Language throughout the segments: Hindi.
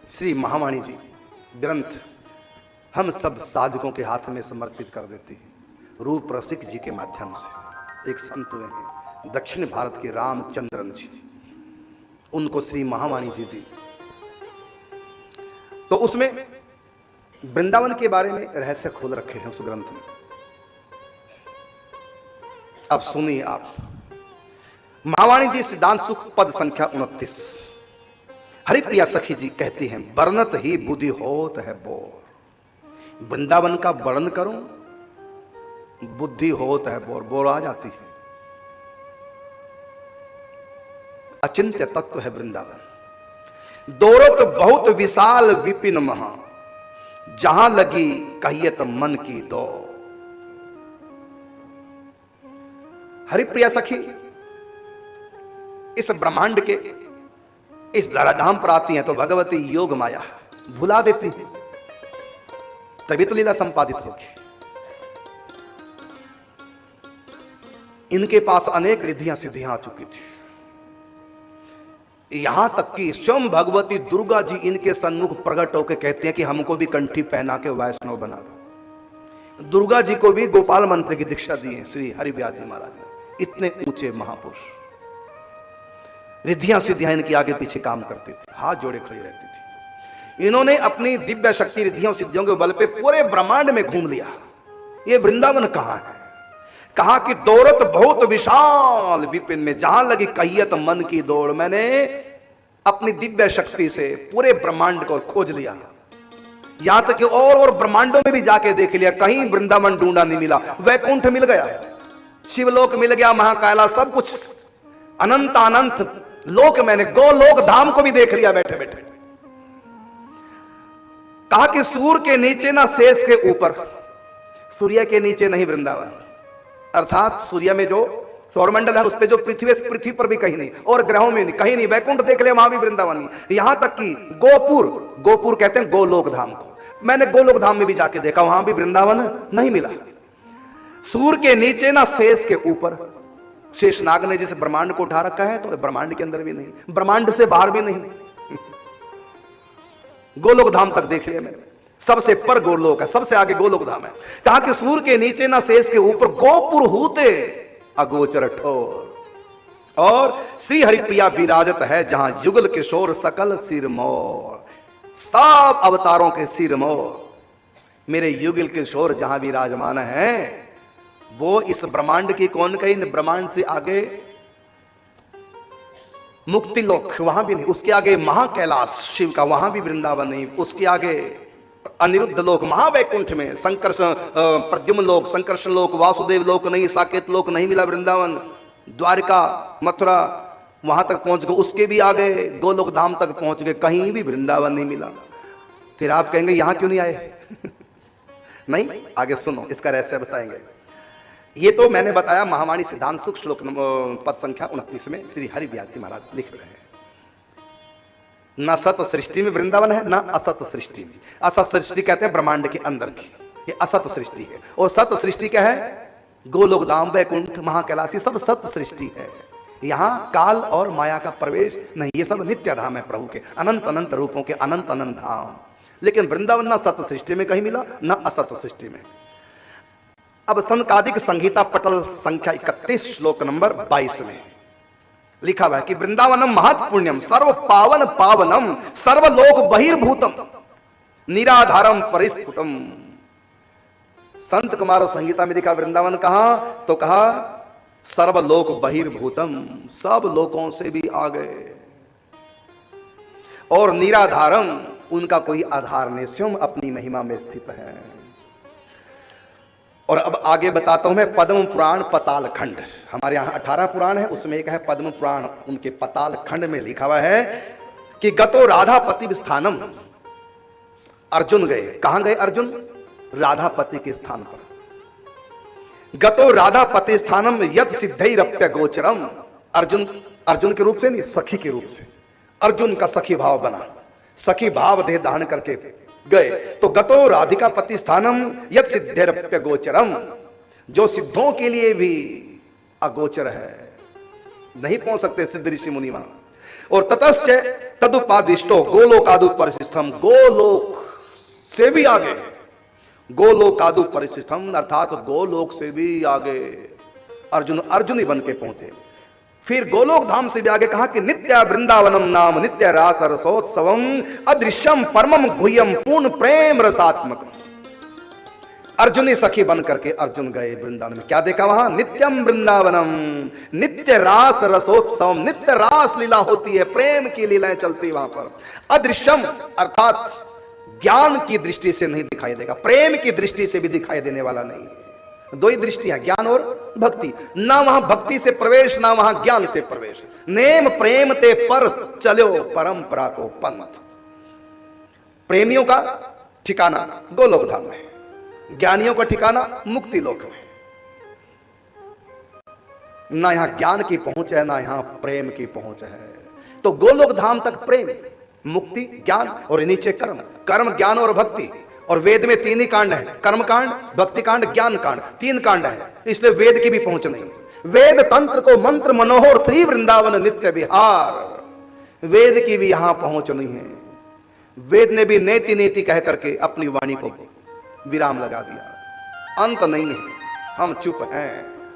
श्री महावाणी जी ग्रंथ हम सब साधकों के हाथ में समर्पित कर देते हैं। रूप रसिक जी के माध्यम से एक संत हुए हैं दक्षिण भारत के रामचंद्रन जी, उनको श्री महावाणी जी दी। तो उसमें वृंदावन के बारे में रहस्य खोल रखे हैं उस ग्रंथ में। अब सुनिए आप, महावाणी जी सिद्धांत सुख पद संख्या 29। हरिप्रिया सखी जी कहती हैं, वर्णत ही बुद्धि होत है बोर। वृंदावन का वर्णन करूं, बुद्धि होत है बोर, बोर आ जाती है। अचिंत्य तत्व है वृंदावन। दौरत बहुत विशाल विपिन महा, जहां लगी कहियत मन की दो। हरिप्रिया सखी इस ब्रह्मांड के इस धराधाम पर आती हैं तो भगवती योग माया भुला देती है, तभी तो लीला संपादित होगी। इनके पास अनेक रिद्धियां सिद्धियां आ चुकी थी, यहां तक कि स्वयं भगवती दुर्गा जी इनके सन्मुख प्रकट होकर कहती हैं कि हमको भी कंठी पहना के वैष्णव बना दो। दुर्गा जी को भी गोपाल मंत्र की दीक्षा दी है श्री हरिव्यास जी महाराज ने। इतने ऊंचे महापुरुष, रिद्धियां सिद्धियां इनके आगे पीछे काम करती थी, हाथ जोड़े खड़ी रहती थी। इन्होंने अपनी दिव्य शक्ति रिद्धियों सिद्धियों के बल पे पूरे ब्रह्मांड में घूम लिया। ये वृंदावन कहां है? कहा कि दौरत बहुत विशाल विपिन में, जहां लगी कहियत मन की दौड़। मैंने अपनी दिव्य शक्ति से पूरे ब्रह्मांड को खोज लिया, यहां तक कि और ब्रह्मांडों में भी जाके देख लिया, कहीं वृंदावन ढूंढा नहीं मिला। वैकुंठ मिल गया, शिवलोक मिल गया, महाकाला, सब कुछ अनंत अनंत लोक, मैंने गोलोक धाम को भी देख लिया बैठे बैठे। कहा कि सूर्य के नीचे ना शेष के ऊपर, सूर्य के नीचे नहीं वृंदावन, अर्थात सूर्य में जो सौरमंडल है उस पे जो पृथ्वी पर भी कहीं नहीं, और ग्रहों में नहीं, कहीं नहीं। वैकुंठ देख लिया, वहां भी वृंदावन नहीं। यहां तक कि गोपुर कहते हैं गोलोक धाम को, मैंने गोलोक धाम में भी जाके देखा, वहां भी वृंदावन नहीं मिला। सूर्य के नीचे ना शेष के ऊपर, शेषनाग ने जिसे ब्रह्मांड को उठा रखा है तो ब्रह्मांड के अंदर भी नहीं, ब्रह्मांड से बाहर भी नहीं। गोलोक धाम तक देख लिया मैंने, सबसे पर गोलोक है, सबसे आगे गोलोक धाम है। कहा कि सूर्य के नीचे ना शेष के ऊपर गोपुर होते अगोचर ठोर। और श्री हरिप्रिया विराजत है जहां युगल किशोर सकल सिरमौर। सब अवतारों के सिरमौर मेरे युगल किशोर जहां विराजमान है, वो इस ब्रह्मांड की कौन कही, ब्रह्मांड से आगे मुक्ति लोक, वहां भी नहीं। उसके आगे महाकैलाश शिव का, वहां भी वृंदावन नहीं। उसके आगे अनिरुद्ध लोक महावैकुंठ में, संकर्ष प्रद्युम्न लोक, संकर्षण लोक, वासुदेव लोक नहीं, साकेत लोक नहीं मिला वृंदावन। द्वारिका, मथुरा, वहां तक पहुंच गए, उसके भी आगे गोलोक धाम तक पहुंच गए, कहीं भी वृंदावन नहीं मिला। फिर आप कहेंगे यहां क्यों नहीं आए? नहीं, आगे सुनो, इसका रहस्य बताएंगे। ये तो मैंने बताया महावाणी सिद्धांत सुख श्लोक पद संख्या 29 में श्री हरिव्यास जी महाराज लिख रहे हैं। न सत सृष्टि में वृंदावन है, न असत सृष्टि में। असत सृष्टि कहते हैं ब्रह्मांड के अंदर की, ये असत सृष्टि है। और सत सृष्टि क्या है? गोलोक धाम, वैकुंठ, महाकैलाश, सब सत सृष्टि है। यहां काल और माया का प्रवेश नहीं, ये सब नित्य धाम है प्रभु के, अनंत अनंत रूपों के अनंत अनंत धाम। लेकिन वृंदावन न सत सृष्टि में कहीं मिला, न असत सृष्टि में। अब सनकादिक संहिता पटल संख्या 31 श्लोक नंबर 22 में लिखा हुआ है कि वृंदावनम महत्पुण्यम सर्व पावन पावनम सर्वलोक बहिर्भूतम निराधारम परिस्फुटम। संत कुमार संहिता में लिखा वृंदावन कहा, तो कहा सर्वलोक बहिर्भूतम, सब लोकों से भी आगे, और निराधारम, उनका कोई आधार नहीं, स्वयं अपनी महिमा में स्थित है। और अब आगे बताता हूं मैं पद्म पुराण पताल खंड। हमारे यहां 18 पुराण है, उसमें एक है पद्म पुराण। उनके पताल खंड में लिखा हुआ है कि गतो राधापति स्थानम, अर्जुन गए। कहां गए अर्जुन? राधापति के स्थान पर। गतो राधापति स्थानम यद सिद्धैरप्य गोचरम। अर्जुन के रूप से नहीं, सखी के रूप से अर्जुन का सखी भाव बना, सखी भाव देह धारण करके गए। तो गतो राधिका पति स्थानम यद सिद्धैरप्य गोचरम, जो सिद्धों के लिए भी अगोचर है, नहीं पहुंच सकते सिद्ध ऋषि मुनि वहां। और ततश्च तदुपादिष्टो गोलोकादु परिशिष्टम, गोलोक से भी आगे, गोलोकादु परिशिष्टम अर्थात गोलोक से भी आगे अर्जुन अर्जुनी बन के पहुंचे। फिर गोलोक धाम से भी आगे कहा कि नित्य वृंदावनम नाम नित्य रास रसोत्सवम अदृश्यम परमम गुह्यम पूर्ण प्रेम रसात्मक। अर्जुनी सखी बन करके अर्जुन गए वृंदावन में, क्या देखा वहां? नित्यम वृंदावनम, नित्य रास रसोत्सवम, नित्य रास लीला होती है, प्रेम की लीलाएं चलती है वहां पर। अदृश्यम अर्थात ज्ञान की दृष्टि से नहीं दिखाई देगा, प्रेम की दृष्टि से भी दिखाई देने वाला नहीं है। दो ही दृष्टियां, ज्ञान और भक्ति। ना वहां भक्ति से प्रवेश, ना वहां ज्ञान से प्रवेश। नेम प्रेम ते पर चलो परंपरा को पंथ। प्रेमियों का ठिकाना गोलोक धाम में, ज्ञानियों का ठिकाना मुक्ति लोक में। ना यहां ज्ञान की पहुंच है, ना यहां प्रेम की पहुंच है। तो गोलोक धाम तक प्रेम, मुक्ति, ज्ञान और नीचे कर्म, कर्म ज्ञान और भक्ति। और वेद में तीन ही कांड है, कर्म कांड, भक्ति कांड, ज्ञान कांड, तीन कांड है, इसलिए वेद की भी पहुंच नहीं। वेद तंत्र को मंत्र मनोहर श्री वृंदावन नित्य विहार, वेद की भी यहां पहुंच नहीं है। वेद ने भी नेति नेति कह करके अपनी वाणी को विराम लगा दिया, अंत नहीं है, हम चुप हैं।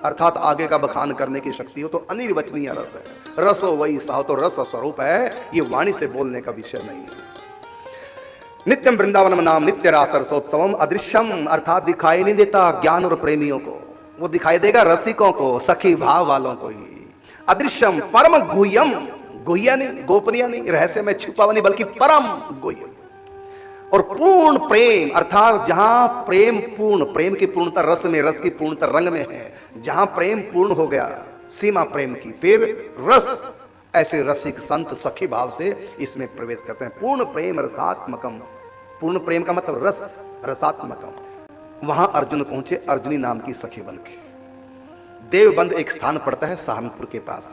अर्थात आगे का बखान करने की शक्ति हो तो अनिर्वचनीय रस है, रसो वही साहो तो रस स्वरूप है, ये वाणी से बोलने का विषय नहीं है। नित्यम वृंदावनम नाम नित्य रास रसोत्सवम अदृश्यम अर्थात दिखाई नहीं देता ज्ञान और प्रेमियों को, वो दिखाई देगा रसिकों को, सखी भाव वालों को ही। अदृश्यम परम गुह्यम, गुह्य नहीं, गोपनीय नहीं, रहस्य में छुपा हुआ नहीं, बल्कि परम गुह्यम। और पूर्ण प्रेम अर्थात जहां प्रेम पूर्ण, प्रेम की पूर्णता रस में, रस की पूर्णता रंग में है। जहां प्रेम पूर्ण हो गया, सीमा प्रेम की, फिर रस, ऐसे रसिक संत सखी भाव से इसमें प्रवेश करते हैं। पूर्ण प्रेम रसात्मकम, पूर्ण प्रेम का मतलब रस, रसात्मकम। वहां अर्जुन पहुंचे अर्जुनी नाम की सखी बन के। देवबंद एक स्थान पड़ता है सहारनपुर के पास,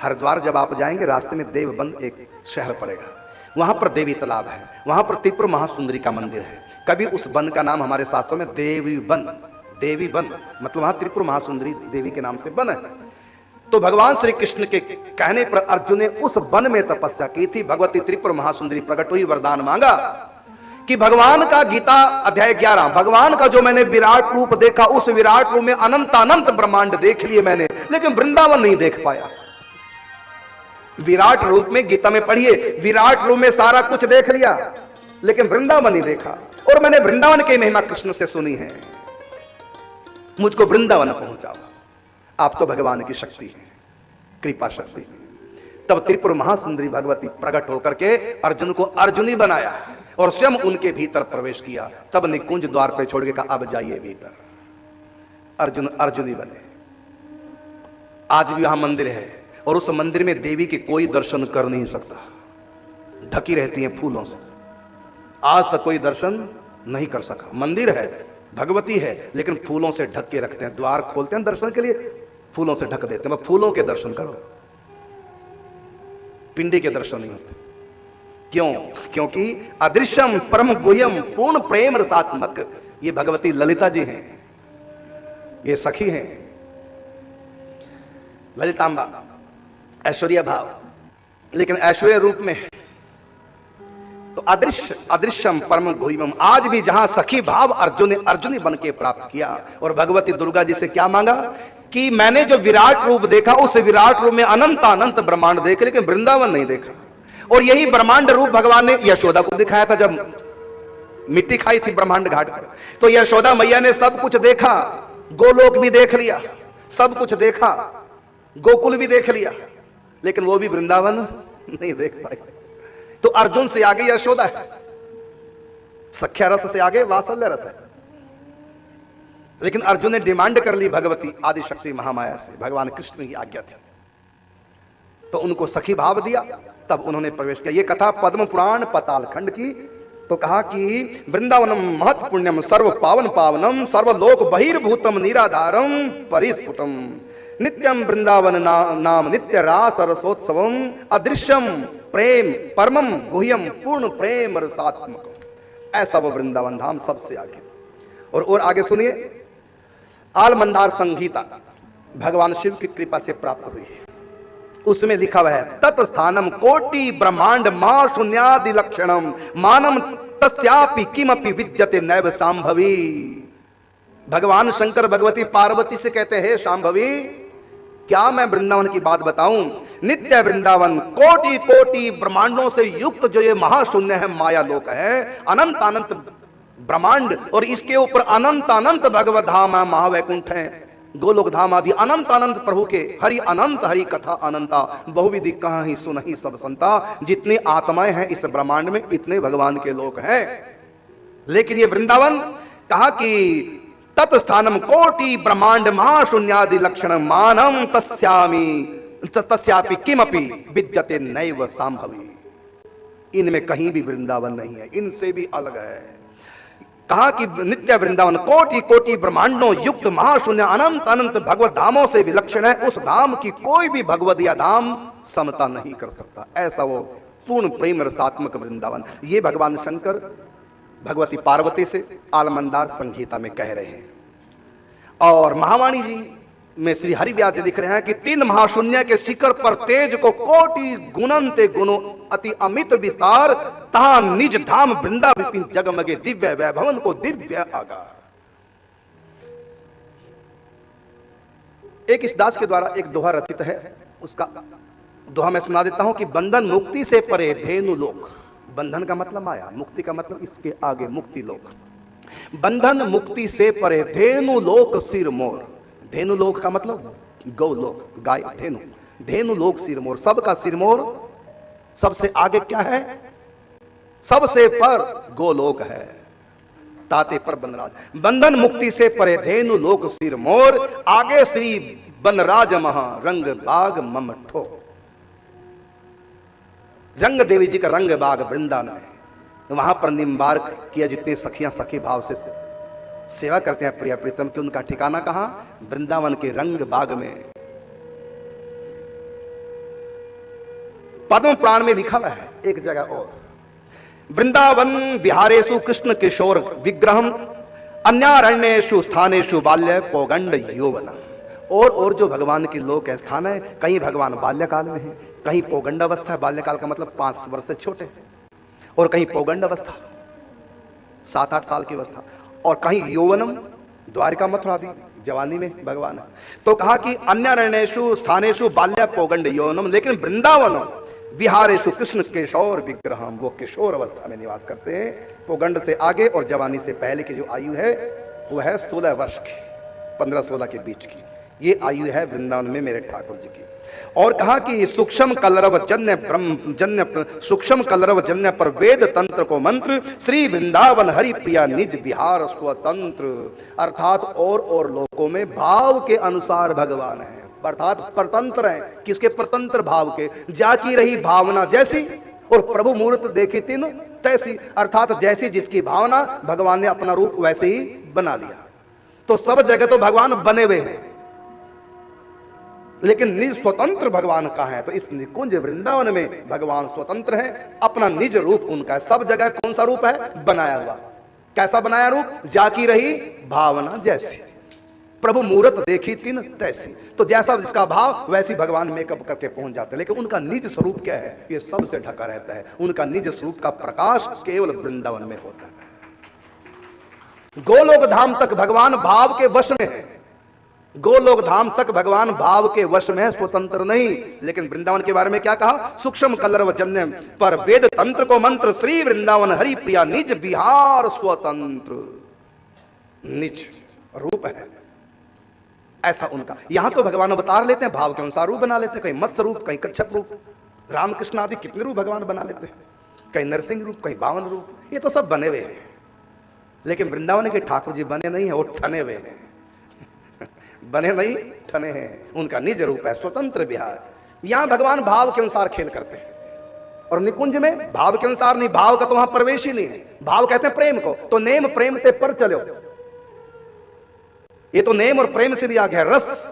हरिद्वार जब आप जाएंगे रास्ते में देवबंद एक शहर पड़ेगा, वहां पर देवी तालाब है, वहां पर त्रिपुर महासुंदरी का मंदिर है। कभी उस वन का नाम हमारे शास्त्रों में देवी वन, देवी वन मतलब वहां त्रिपुर महासुंदरी देवी के नाम से वन है। तो भगवान श्री कृष्ण के कहने पर अर्जुन ने उस वन में तपस्या की थी। भगवती त्रिपुर महासुंदरी प्रकट हुई, वरदान मांगा कि भगवान का गीता अध्याय 11, भगवान का जो मैंने विराट रूप देखा, उस विराट रूप में अनंत अनंत ब्रह्मांड देख लिए मैंने, लेकिन वृंदावन नहीं देख पाया। विराट रूप में गीता में पढ़िए, विराट रूप में सारा कुछ देख लिया, लेकिन वृंदावन नहीं देखा। और मैंने वृंदावन की महिमा कृष्ण से सुनी है, मुझको वृंदावन पहुंचाओ। आप तो भगवान की शक्ति है, कृपा शक्ति। तब त्रिपुर महासुंदरी भगवती प्रकट होकर के अर्जुन को अर्जुनी बनाया और स्वयं उनके भीतर प्रवेश किया। तब निकुंज द्वार पे छोड़ के कहा अब जाइए भीतर। अर्जुन अर्जुनी बने। आज भी वहां मंदिर है और उस मंदिर में देवी के कोई दर्शन कर नहीं सकता, ढकी रहती हैं फूलों से। आज तक कोई दर्शन नहीं कर सका। मंदिर है, भगवती है, लेकिन फूलों से ढक के रखते हैं। द्वार खोलते हैं दर्शन के लिए, फूलों से ढक देते हैं। फूलों के दर्शन करो, पिंडी के दर्शन नहीं होते। क्यों? क्योंकि अदृश्यम परम गुह्यम पूर्ण प्रेम रसात्मक, ये भगवती ललिता जी हैं, ये सखी हैं ललितांबा, ऐश्वर्य भाव, लेकिन ऐश्वर्य रूप में। तो अदृश्य अदृश्यम परम गुह्यम, आज भी जहां सखी भाव अर्जुन ने अर्जुनी बन के प्राप्त किया। और भगवती दुर्गा जी से क्या मांगा कि मैंने जो विराट रूप देखा, उस विराट रूप में अनंत अनंत ब्रह्मांड देखे, लेकिन वृंदावन नहीं देखा। और यही ब्रह्मांड रूप भगवान ने यशोदा को दिखाया था जब मिट्टी खाई थी ब्रह्मांड घाट पर। तो यशोदा मैया ने सब कुछ देखा, गोलोक भी देख लिया, सब कुछ देखा, गोकुल भी देख लिया, लेकिन वो भी वृंदावन नहीं देख पाई। तो अर्जुन से आगे यशोदा है, सख्या रस से आगे वात्सल्य रस है। लेकिन अर्जुन ने डिमांड कर ली भगवती आदिशक्ति महामाया से, भगवान कृष्ण की आज्ञा थी, तो उनको सखी भाव दिया, तब उन्होंने प्रवेश किया। ये कथा पद्म पुराण पाताल खंड की। तो कहा कि वृंदावनम महत् पुण्यम सर्व पावन पावनम सर्वलोक बहिर्भूतम निराधारम परिस्फुटम नित्यम वृंदावन नाम नित्य रास रसोत्सवम अदृश्यम प्रेम परमम गुह्यम पूर्ण प्रेम रसात्मक। ऐसा वो वृंदावन धाम सबसे आगे। और आगे सुनिए, आल मंदार संगीता भगवान शिव की कृपा से प्राप्त हुई है। उसमें लिखा हुआ है तत्स्थानम कोटि ब्रह्मांड मां शून्यादि लक्षणम मानम तस्यापि किमपि विद्यते नैव सांभवी। भगवान शंकर भगवती पार्वती से कहते हैं शांभवी, क्या मैं वृंदावन की बात बताऊं? नित्य वृंदावन कोटि कोटि ब्रह्मांडों से युक्त जो ये महाशून्य है, माया लोक है, अनंत अनंत ब्रह्मांड, और इसके ऊपर अनंत अनंत भगवत धाम है, महावैकुंठ है, गोलोक धाम आदि अनंत अनंत प्रभु के हरि अनंत हरि कथा अनंता बहुविधि कहां ही सुनहि सब संता। जितनी आत्माएं हैं इस ब्रह्मांड में इतने भगवान के लोक हैं। लेकिन ये वृंदावन कहा कि तत्स्थानम कोटि ब्रह्मांड महाशून्यादि लक्षण मानम तस्यापि किमपि विद्यते नैव सांभवी। इनमें कहीं भी वृंदावन नहीं है, इनसे भी अलग है। कहा कि नित्य वृंदावन कोटि कोटि ब्रह्मांडों युक्त महाशून्य अनंत अनंत भगवत धामों से विलक्षण है। उस धाम की कोई भी भगवत या धाम समता नहीं कर सकता। ऐसा वो पूर्ण प्रेम रसात्मक वृंदावन। ये भगवान शंकर भगवती पार्वती से आलमंदार संहिता में कह रहे हैं। और महावाणी जी में श्री हरिव्यास जी लिख रहे हैं कि तीन महाशून्य के शिखर पर तेज को कोटि गुणंते गुणों अति अमित विस्तार, तहां निज धाम वृंदा विपिन जगमगे दिव्य वैभवन को दिव्य आकार। एक इस दास के द्वारा एक दोहा रचित है, उसका दोहा मैं सुना देता हूं कि बंधन मुक्ति से परे धेनु लोक। बंधन का मतलब माया, मुक्ति का मतलब इसके आगे मुक्ति लोक। बंधन मुक्ति से परे धेनु लोक सिर मोर। धेनु लोक का मतलब गौ लोक, गाय धेनु, धेनु लोक सिर मोर। सबका सिर मोर, सबसे आगे क्या है? सबसे पर गोलोक है, ताते पर बनराज। बंधन मुक्ति से परे धेनु लोक सिर मोर, आगे श्री बनराज महा रंग बाग ममठो। रंग देवी जी का रंग बाग वृंदावन में, वहां पर निम्बार्क किया जितने सखियां सखी भाव से सेवा करते हैं प्रिया प्रीतम की, उनका ठिकाना कहां? वृंदावन के रंग बाग में। पद्म पुराण में लिखा हुआ है एक जगह और, वृंदावन विहारेषु कृष्ण किशोर विग्रहम अन्यारण्येषु स्थानेषु बाल्य पौगंड यौवन। और जो भगवान के लोक है, स्थान है, कहीं भगवान बाल्यकाल में है, कहीं पौगंड अवस्था है, बाल्यकाल का मतलब 5 वर्ष से छोटे, और कहीं पौगंड अवस्था 7-8 साल की अवस्था, और कहीं यौवनम द्वारिका मथुरा आदि जवानी में भगवान है। तो कहा कि अन्यारण्येषु स्थानेषु बाल्य पौगंड यौवनम, लेकिन वृंदावन विहारेषु कृष्ण किशोर विग्रहम, वो किशोर अवस्था में निवास करते हैं। पौगंड से आगे और जवानी से पहले की जो आयु है वो है 16 वर्ष की, 15-16 के बीच की ये आयु है वृंदावन में मेरे ठाकुर जी की। और कहा कि सूक्ष्म कलरव जन्य ब्रह्म जन्य सूक्ष्म कलरव जन्य पर वेद तंत्र को मंत्र, श्री वृंदावन हरि प्रिया निज विहार स्वतंत्र। अर्थात और लोकों में भाव के अनुसार भगवान है, अर्थात परतंत्र है। किसके परतंत्र? भाव के। जाकी रही भावना जैसी और प्रभु मूर्त देखी तीन तैसी, अर्थात जैसी जिसकी भावना भगवान ने अपना रूप वैसे ही बना लिया। तो सब जगह तो भगवान बने हुए हैं, लेकिन निज स्वतंत्र भगवान का है। तो इस निकुंज वृंदावन में भगवान स्वतंत्र है, अपना निज रूप उनका है। सब जगह कौन सा रूप है? बनाया हुआ। कैसा बनाया रूप? जाकी रही भावना जैसी, प्रभु मूर्त देखी तीन तैसी। तो जैसा जिसका भाव वैसी भगवान मेकअप करके पहुंच जाते हैं। लेकिन उनका निज स्वरूप क्या है? ये सबसे ढका रहता है। उनका निज स्वरूप का प्रकाश केवल वृंदावन में होता है। गोलोक धाम तक भगवान भाव के वश में है, गोलोक धाम तक भगवान भाव के वश में है, स्वतंत्र नहीं। लेकिन वृंदावन के बारे में क्या कहा? सूक्ष्म कलरव जन्य पर वेद तंत्र को मंत्र, श्री वृंदावन हरि प्रिया निज विहार स्वतंत्र। निज रूप है ऐसा उनका। यहां तो भगवान अवतार लेते हैं, भाव के अनुसार रूप बना लेते हैं। कहीं मत्स्य रूप, कहीं कच्छप रूप, रामकृष्ण आदि कितने रूप भगवान बना लेते हैं। कहीं नरसिंह रूप, कहीं बावन रूप, ये तो सब बने हुए हैं। लेकिन वृंदावन के ठाकुर जी बने नहीं है, वो ठने हुए हैं। बने नहीं, ठने हैं। उनका निज रूप है, स्वतंत्र विहार। यहां भगवान भाव के अनुसार खेल करते हैं, और निकुंज में भाव के अनुसार नहीं। भाव का तो वहां प्रवेश ही नहीं है। भाव कहते हैं प्रेम को, तो नेम प्रेम ते पर चलो। ये तो नेम और प्रेम से भी आगे है। रस,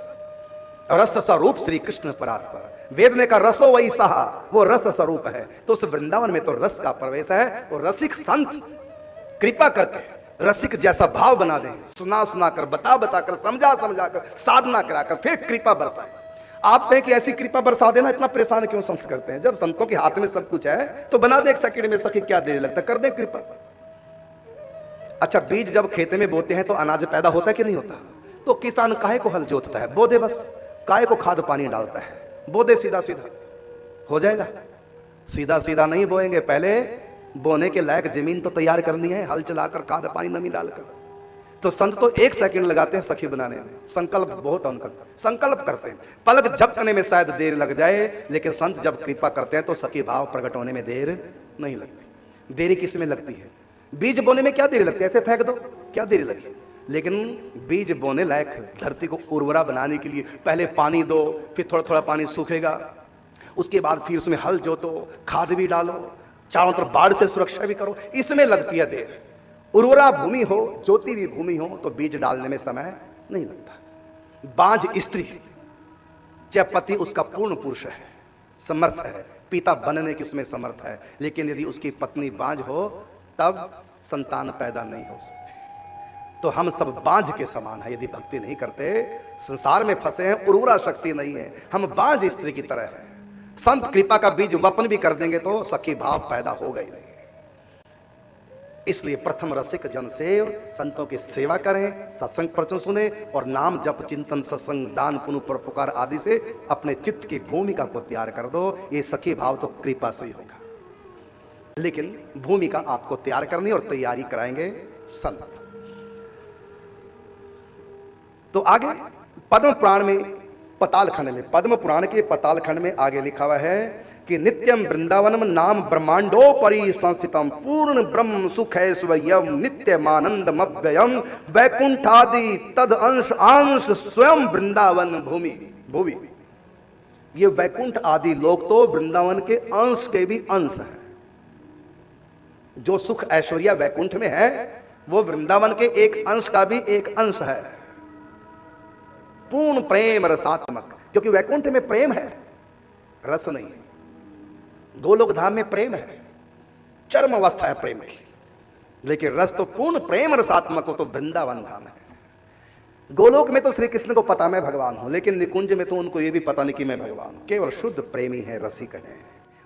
रस स्वरूप श्री कृष्ण परात्पर। वेद ने कहा रसो वही सहा, वो रस स्वरूप है। तो उस वृंदावन में तो रस का प्रवेश है। और रसिक संत कृपा करके रसिक जैसा भाव बना दें, सुना सुना कर, बता बता कर, समझा समझा कर, साधना कराकर फिर कृपा बरसाए। आप कहें कि ऐसी कृपा बरसा देना, इतना परेशान क्यों संत करते हैं? जब संतों के हाथ में सब कुछ है तो बना दे 1 सेकंड में, सखी क्या देर लगता, कर दे कृपा। अच्छा, बीज जब खेते में बोते हैं तो अनाज पैदा होता है कि नहीं होता? तो किसान काहे को हल जोतता है? बो दे बस। काहे को खाद पानी डालता है? बो दे सीधा सीधा, हो जाएगा। सीधा सीधा नहीं बोएंगे, पहले बोने के लायक जमीन तो तैयार करनी है, हल चलाकर खाद पानी नमी डालकर। तो संत तो 1 सेकंड लगाते हैं सखी बनाने में, संकल्प बहुत है उनका, संकल्प करते हैं। पलक झपकने में शायद देर लग जाए, लेकिन संत जब कृपा करते हैं तो सखी भाव प्रकट होने में देर नहीं लगती। देरी किस में लगती है? बीज बोने में क्या देरी लगती है? ऐसे फेंक दो, क्या देरी लगी? लेकिन बीज बोने लायक धरती को उर्वरा बनाने के लिए पहले पानी दो, फिर थोड़ा थोड़ा पानी सूखेगा, उसके बाद फिर उसमें हल जोतो, खाद भी डालो, चारों तरफ बाढ़ से सुरक्षा भी करो, इसमें लगती है देर। उर्वरा भूमि हो, ज्योति हुई भूमि हो तो बीज डालने में समय नहीं लगता। बांझ स्त्री, चाहे पति उसका पूर्ण पुरुष है, समर्थ है, पिता बनने की उसमें समर्थ है, लेकिन यदि उसकी पत्नी बांझ हो तब संतान पैदा नहीं हो सकती। तो हम सब बांझ के समान है, यदि भक्ति नहीं करते, संसार में फंसे हैं, उर्वरा शक्ति नहीं है, हम बांझ स्त्री की तरह हैं। संत कृपा का बीज वपन भी कर देंगे तो सखी भाव पैदा होगा ही नहीं। इसलिए प्रथम रसिक जन सेव, संतों की सेवा करें, सत्संग प्रवचन सुने और नाम जप चिंतन सत्संग दान पुण्य परोपकार आदि से अपने चित्त की भूमिका को तैयार कर दो। ये सखी भाव तो कृपा से ही होगा, लेकिन भूमिका आपको तैयार करनी और तैयारी कराएंगे संत। तो आगे पद्म पुराण में पताल खंड में, पद्म पुराण के पताल खंड में आगे लिखा हुआ है कि नित्यम वृंदावनम नाम ब्रह्मांडोपरि संस्थितम पूर्ण ब्रह्म सुखैश्वर्यम नित्यमानंदमव्ययम वैकुंठादि तद अंश अंश स्वयं वृंदावन भूमि भूमि। ये वैकुंठ आदि लोग तो वृंदावन के अंश के भी अंश हैं। जो सुख ऐश्वर्य वैकुंठ में है वो वृंदावन के एक अंश का भी एक अंश है। पूर्ण प्रेम रसात्मक, क्योंकि वैकुंठ में प्रेम है, रस नहीं। गोलोक धाम में प्रेम है, चरम अवस्था है प्रेम की, लेकिन रस तो पूर्ण प्रेम रसात्मक हो तो वृंदावन धाम है। गोलोक में तो श्री कृष्ण को पता मैं भगवान हूं, लेकिन निकुंज में तो उनको ये भी पता नहीं कि मैं भगवान हूं। केवल शुद्ध प्रेमी है, रसिक है,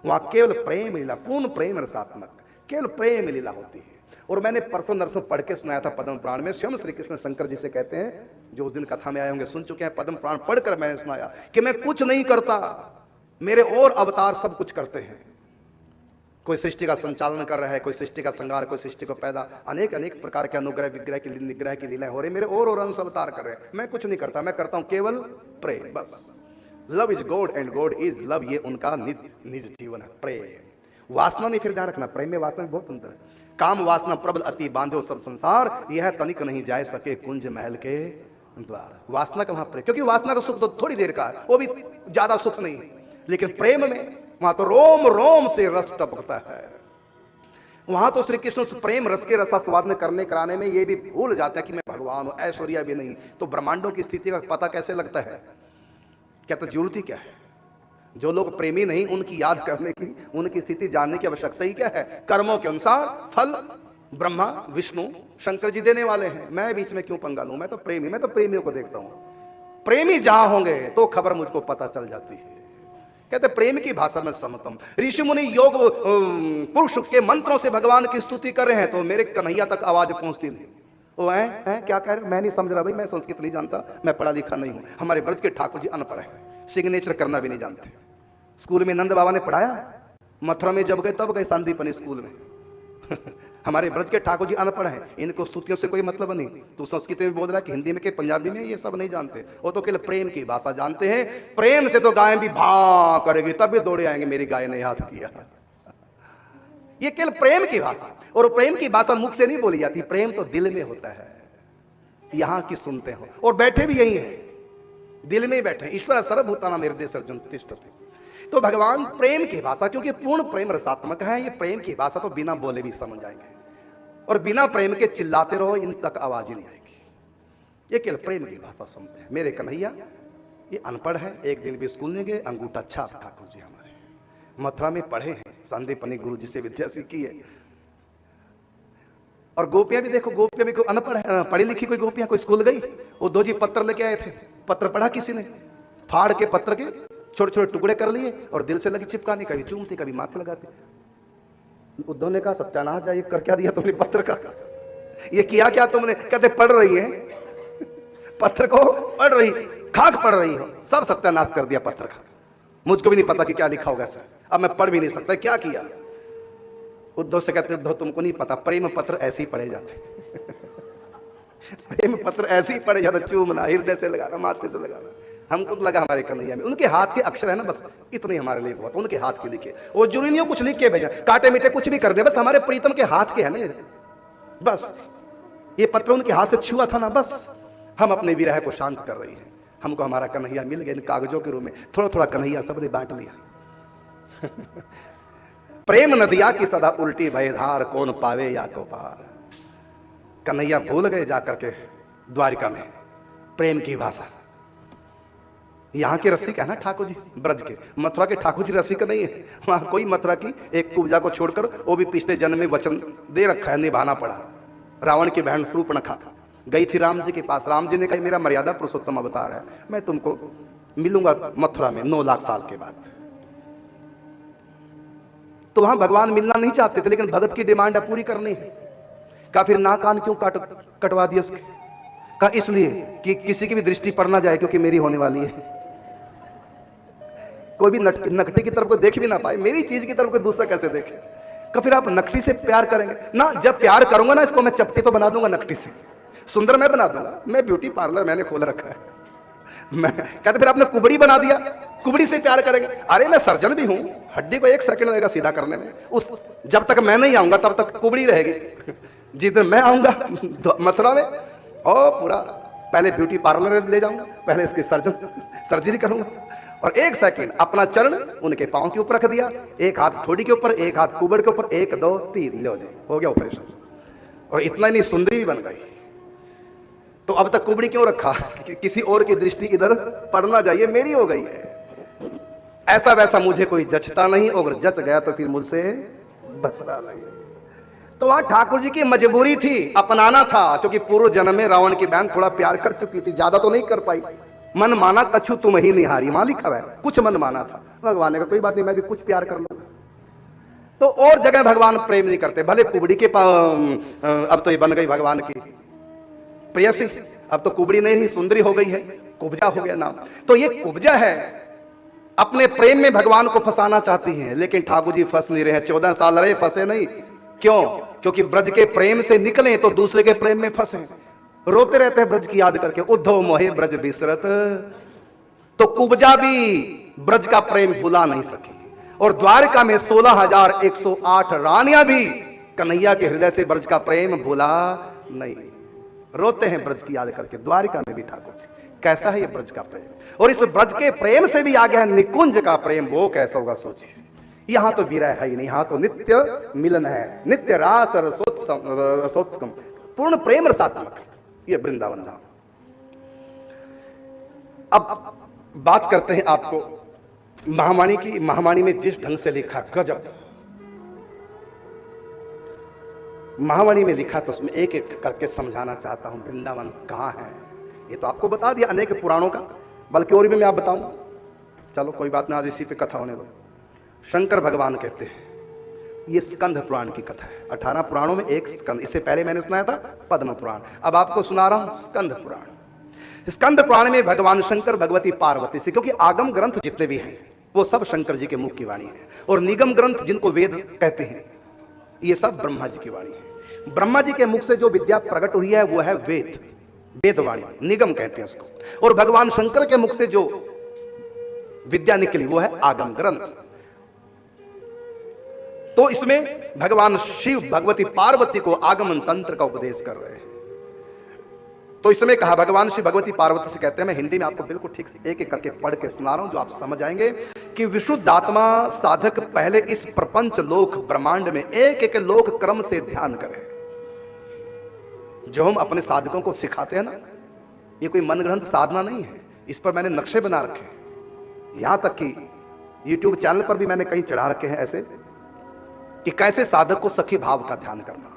वहां केवल प्रेम लीला, पूर्ण प्रेम रसात्मक केवल प्रेम लीला होती है। और मैंने परसों नरसों पढ़ के सुनाया था पद्म पुराण में, स्वयं श्री कृष्ण शंकर जी से कहते हैं, जो उस दिन कथा में आए होंगे सुन चुके हैं, पद्म पुराण पढ़कर मैंने सुनाया कि मैं कुछ नहीं करता, मेरे और अवतार सब कुछ करते हैं। कोई सृष्टि का संचालन कर रहा है, कोई सृष्टि का संहार, कोई सृष्टि को पैदा, अनेक अनेक प्रकार के अनुग्रह विग्रह की निग्रह की लीलाएं हो रही, मेरे और अंश अवतार कर रहे हैं। मैं कुछ नहीं करता, मैं करता हूं केवल प्रेम, बस। Love is God and God is love, ये उनका निज जीवन है, प्रेम। वासना नहीं, फिर ध्यान रखना, प्रेम में वासना में बहुत अंतर है। काम वासना प्रबल अति बांधो सब संसार, यह तनिक नहीं जाए सके कुंज महल के द्वार। वासना का वहां प्रेम, क्योंकि वासना का सुख तो थोड़ी देर का है, वो भी ज्यादा सुख नहीं है, लेकिन प्रेम में वहां तो रोम रोम से रस टपकता है। वहां तो श्री कृष्ण उस प्रेम रस के रसास्वादन करने कराने में ये भी भूल जाता है कि मैं भगवान हूं, ऐश्वर्या भी नहीं। तो ब्रह्मांडों की स्थिति का पता कैसे लगता है? क्या तो जरूरत ही क्या है? जो लोग प्रेमी नहीं, उनकी याद करने की, उनकी स्थिति जानने की आवश्यकता ही क्या है? कर्मों के अनुसार फल ब्रह्मा विष्णु शंकर जी देने वाले हैं, मैं बीच में क्यों पंगा लूं? मैं तो प्रेमी, मैं तो प्रेमियों को देखता हूं। प्रेमी जहां होंगे तो खबर मुझको पता चल जाती है। कहते प्रेम की भाषा में समतम। ऋषि मुनि योग पुरुष के मंत्रों से भगवान की स्तुति कर रहे हैं तो मेरे कन्हैया तक आवाज पहुंचती नहीं। वो है क्या कह रहे? मैं नहीं समझ रहा भाई, मैं संस्कृत नहीं जानता, मैं पढ़ा लिखा नहीं हूं। हमारे ब्रज के ठाकुर जी अनपढ़ है, सिग्नेचर करना भी नहीं जानते। स्कूल में नंद बाबा ने पढ़ाया, मथुरा में जब गए तब गए संदीपनी स्कूल में। हमारे ब्रज के ठाकुर जी अनपढ़ हैं, इनको स्तुतियों से कोई मतलब नहीं। तो संस्कृत में बोल रहा है कि हिंदी में के पंजाबी में, ये सब नहीं जानते, वो तो केवल प्रेम की भाषा जानते हैं। प्रेम से तो गाय भी भा करेगी, तब भी दौड़े आएंगे मेरी गाय ने याद किया। ये केवल प्रेम की भाषा, और प्रेम की भाषा मुख से नहीं बोली जाती, प्रेम तो दिल में होता है। यहां की सुनते हो, और बैठे भी यही है, दिल में ही बैठे। ईश्वर सर्वभूतानां हृदये सर्जन तिष्ठति। तो भगवान प्रेम की भाषा, क्योंकि पूर्ण प्रेम रसात्मक है, ये प्रेम की भाषा तो बिना बोले भी समझ जाएंगे, और बिना प्रेम के चिल्लाते रहो इन तक आवाज ही नहीं आएगी। ये केवल प्रेम की भाषा सुनते हैं। मेरे कन्हैया ये अनपढ़ है, एक दिन भी स्कूल नहीं गए, अंगूठा छाप ठाकुर जी हमारे मथुरा में पढ़े हैं, संदीपनी गुरु जी से विद्या सीखी है। और गोपियां भी देखो, गोपियां भी कोई अनपढ़ है, पढ़ी लिखी कोई गोपियां, कोई स्कूल गई, वो दो जी पत्र लेके आए थे, पत्र पढ़ा किसी ने, फाड़ के पत्र के छोटे छोटे टुकड़े कर लिए और दिल से लगी चिपकाने, कभी चूमते कभी माथे लगाते। उद्धव ने कहा सत्यानाश जाइए, कर क्या दिया तुमने पत्र का, ये किया क्या तुमने? कहते पढ़ रही है पत्र को, पढ़ रही, खाक पढ़ रही हो, सब सत्यानाश कर दिया पत्र का। मुझको भी नहीं पता कि क्या लिखा होगा सर, अब मैं पढ़ भी नहीं सकता, क्या किया? उद्धव से कहते उद्धव तुमको नहीं पता, प्रेम पत्र ऐसे ही पढ़े जाते प्रेम पत्र ऐसे ही पढ़े जाते, चूमना, हृदय से लगाना, माथे से लगाना। हमको तो लगा हमारे कन्हैया में उनके हाथ के अक्षर है ना, बस इतने हमारे लिए बहुत, उनके हाथ के लिखे। वो जरूरी नहीं हो कुछ लिख के भेजा, काटे मीटे कुछ भी कर दे, बस हमारे प्रीतम के हाथ के है ना, बस ये पत्र उनके हाथ से छुआ था ना, बस हम अपने विरह को शांत कर रही हैं। हमको हमारा कन्हैया मिल गया इन कागजों के रूप में, थोड़ा थोड़ा कन्हैया सबने बांट लिया प्रेम नदिया की सदा उल्टी भयधार, कौन पावे या को पार। कन्हैया भूल गए जाकर के द्वारिका में प्रेम की भाषा। यहाँ के रसिक है ना ठाकुर जी, ब्रज के, मथुरा के ठाकुर जी रसिक नहीं है। वहां कोई मथुरा की एक कुब्जा को छोड़कर, वो भी पिछले जन्म में वचन दे रखा है, निभाना पड़ा। रावण की बहन शूर्पणखा गई थी राम जी के पास, राम जी ने कहा मेरा मर्यादा पुरुषोत्तम अवतार है, मैं तुमको मिलूंगा मथुरा में 9 लाख साल के बाद। तो वहां भगवान मिलना नहीं चाहते थे, लेकिन भगत की डिमांड है पूरी करनी है। कहा फिर ना कान क्यों कटवा दिया उसके? कहा इसलिए कि किसी की भी दृष्टि पड़ ना जाए, क्योंकि मेरी होने वाली है। कोई भी नकटी की तरफ को देख भी ना पाए, मेरी चीज की तरफ को दूसरा कैसे देखे? कहा फिर आप नकटी से प्यार करेंगे ना? जब प्यार करूंगा ना, इसको मैं चपटी तो बना दूंगा नकटी से, सुंदर मैं बना दूंगा, मैं ब्यूटी पार्लर मैंने खोल रखा है। मैं कहते फिर आपने कुबड़ी बना दिया, कुबड़ी से प्यार करेंगे? अरे मैं सर्जन भी हूं, हड्डी को 1 सेकंड लगेगा सीधा करने में, उस जब तक मैं नहीं आऊंगा तब तक कुबड़ी रहेगी। जिस दिन मैं आऊंगा मथुरा में, और पूरा पहले ब्यूटी पार्लर ले जाऊंगा, पहले इसकी सर्जरी करूंगा, और 1 सेकंड अपना चरण उनके पांव के ऊपर रख दिया, एक हाथ ठोड़ी के ऊपर, एक हाथ कुबड़ के ऊपर, 1 2 3 लो जी, हो गया ऑपरेशन। और इतना नहीं, सुंदरी भी बन गई। तो अब तक कुबड़ी क्यों रखा? किसी और की दृष्टि इधर पड़ना चाहिए, मेरी हो गई है। ऐसा वैसा मुझे कोई जचता नहीं, और जच गया तो फिर मुझसे बचता नहीं। तो वहां ठाकुर जी की मजबूरी थी, अपनाना था, क्योंकि पूर्व जन्म में रावण की बहन थोड़ा प्यार कर चुकी थी, ज्यादा तो नहीं कर पाई। मन माना कछु तुम ही निहारी, मां लिखा है, कुछ मन माना था। भगवान ने कहा कोई बात नहीं, मैं भी कुछ प्यार कर लूंगा। तो और जगह भगवान प्रेम नहीं करते, भले कुबड़ी के अब तो ये बन गई भगवान की प्रेयसी, अब तो कुबड़ी नहीं रही, सुंदरी हो गई है, कुब्जा हो गया नाम। तो ये कुब्जा है, अपने प्रेम में भगवान को फंसाना चाहती हैं, लेकिन ठाकुर जी फंस नहीं रहे। 14 साल रहे, फंसे नहीं। क्यों? क्योंकि ब्रज के प्रेम से निकले तो दूसरे के प्रेम में फंसे, रोते रहते हैं ब्रज की याद करके, उद्धव मोहे ब्रज बिसरत। तो कुब्जा भी ब्रज का प्रेम भुला नहीं सकी, और द्वारका में 16,108 रानियां भी कन्हैया के हृदय से ब्रज का प्रेम भुला नहीं, रोते हैं ब्रज की याद करके। द्वारिका में भी ठाकुर जी, कैसा है ये ब्रज का प्रेम, और इस ब्रज के प्रेम से भी आगे है निकुंज का प्रेम, वो कैसा होगा सोचिए। यहां तो विरह है ही नहीं, यहां तो नित्य मिलन है, नित्य रास रसोत्सम, पूर्ण प्रेम रसात्मक ये वृंदावन धाम। अब बात करते हैं आपको महावाणी की। महावाणी में जिस ढंग से लिखा, गजब। महावाणी में लिखा तो उसमें एक एक करके समझाना चाहता हूं वृंदावन कहां है। ये तो आपको बता दिया अनेक पुराणों का, बल्कि और भी मैं आप बताऊं। चलो कोई बात ना, आज इसी पे कथा होने दो। शंकर भगवान कहते हैं, ये स्कंद पुराण की कथा है। 18 पुराणों में एक स्कंद, इससे पहले मैंने सुनाया था पद्म पुराण, अब आपको सुना रहा हूं स्कंद पुराण। स्कंद पुराण में भगवान शंकर भगवती पार्वती से, क्योंकि आगम ग्रंथ जितने भी हैं वो सब शंकर जी के मुख की वाणी है, और निगम ग्रंथ जिनको वेद कहते हैं ये सब ब्रह्मा जी की वाणी है। ब्रह्मा जी के मुख से जो विद्या प्रकट हुई है वो है वेद, वेदवाणी, निगम कहते हैं उसको। और भगवान शंकर के मुख से जो विद्या निकली वो है आगम ग्रंथ। तो इसमें भगवान शिव भगवती पार्वती को आगमन तंत्र का उपदेश कर रहे हैं। तो इसमें कहा, भगवान शिव भगवती पार्वती से कहते हैं, मैं हिंदी में आपको बिल्कुल ठीक एक एक करके पढ़ के सुना रहा हूं जो आप समझ आएंगे, कि विशुद्ध आत्मा साधक पहले इस प्रपंच लोक ब्रह्मांड में एक एक लोक क्रम से ध्यान करें। जो हम अपने साधकों को सिखाते हैं ना, ये कोई मन ग्रंथ साधना नहीं है, इस पर मैंने नक्शे बना रखे हैं। यहां तक कि YouTube चैनल पर भी मैंने कहीं चढ़ा रखे हैं ऐसे, कि कैसे साधक को सखी भाव का ध्यान करना।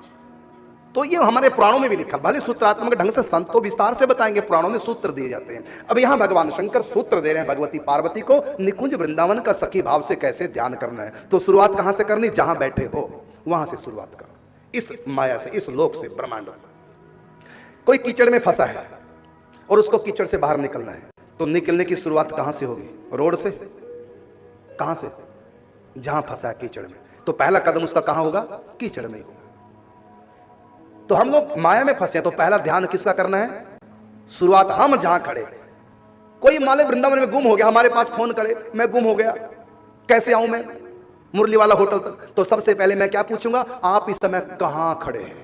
तो ये हमारे पुराणों में भी लिखा, भले सूत्रात्मक ढंग से संत तो विस्तार से बताएंगे, पुराणों में सूत्र दिए जाते हैं। अब यहां भगवान शंकर सूत्र दे रहे हैं भगवती पार्वती को निकुंज वृंदावन का सखी भाव से कैसे ध्यान करना है। तो शुरुआत कहां से करनी? जहां बैठे हो वहां से शुरुआत करो, इस माया से, इस लोक से, ब्रह्मांड से। कोई कीचड़ में फंसा है और उसको कीचड़ से बाहर निकलना है, तो निकलने की शुरुआत कहां से होगी? रोड से। कहां से? जहां फंसा है कीचड़ में, तो पहला कदम उसका कहां होगा? कीचड़ में ही होगा। तो हम लोग माया में फंसे हैं, तो पहला ध्यान किसका करना है? शुरुआत हम जहां खड़े। कोई माले वृंदावन में गुम हो गया, हमारे पास फोन करे, मैं गुम हो गया, कैसे आऊं मैं मुरली वाला होटल तक? तो सबसे पहले मैं क्या पूछूंगा? आप इस समय कहां खड़े हैं?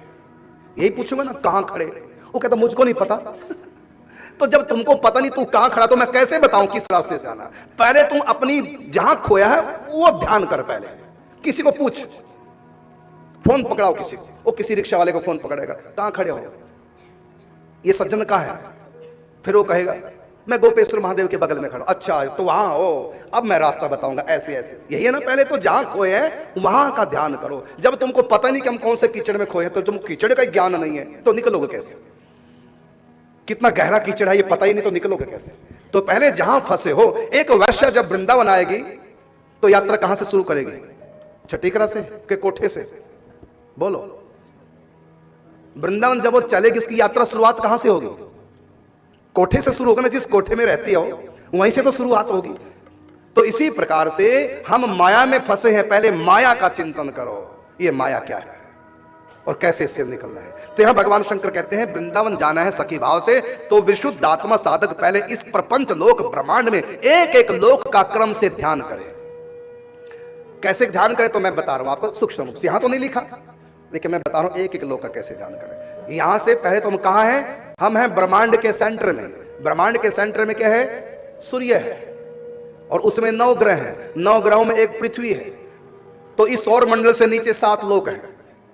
यही पूछूंगा ना, कहां खड़े? वो कहता मुझको नहीं पता। तो जब तुमको पता नहीं तू कहां खड़ा, तो मैं कैसे बताऊं किस रास्ते से आना? पहले तुम अपनी जहां खोया है वो ध्यान कर। पहले किसी को पूछ, फोन पकड़ाओ किसी को, वो किसी रिक्शा वाले को फोन पकड़ेगा, कहां खड़े हो? ये सज्जन कहां है? फिर वो कहेगा मैं गोपेश्वर महादेव के बगल में खड़ा। अच्छा तो वहां हो, अब मैं रास्ता बताऊंगा ऐसे ऐसे। यही है ना, पहले तो जहां खोए हैं वहां का ध्यान करो। जब तुमको पता नहीं कि हम कौन से कीचड़ में खोए, तो तुम कीचड़ का ज्ञान नहीं है तो निकलोगे कैसे? कितना गहरा कीचड़ है ये पता ही नहीं, तो निकलोगे कैसे? तो पहले जहां फंसे हो। एक वैश्या जब वृंदावन आएगी तो यात्रा कहां से शुरू करेगी? छठीकरा से के कोठे से? बोलो। वृंदावन जब वो चलेगी उसकी यात्रा शुरुआत कहां से होगी? कोठे से शुरू होगा ना, जिस कोठे में रहती हो वहीं से तो शुरुआत होगी। तो इसी प्रकार से हम माया में फंसे हैं, पहले माया का चिंतन करो, ये माया क्या है और कैसे इससे निकलना है। तो यहां भगवान शंकर कहते हैं वृंदावन जाना है सखी भाव से, तो विशुद्ध आत्मा साधक पहले इस प्रपंच लोक ब्रह्मांड में एक एक लोक का क्रम से ध्यान करे। कैसे ध्यान करे तो मैं बता रहा हूं आपको सूक्ष्म रूप से, यहां तो नहीं लिखा लेकिन मैं बता रहा हूं एक एक लोक का कैसे ध्यान करें। यहां से पहले तो हम कहां हैं? हम हैं ब्रह्मांड के सेंटर में। ब्रह्मांड के सेंटर में क्या है? सूर्य है और उसमें 9 ग्रह हैं। 9 ग्रहों में एक पृथ्वी है। तो इस सौर मंडल से नीचे 7 लोक हैं,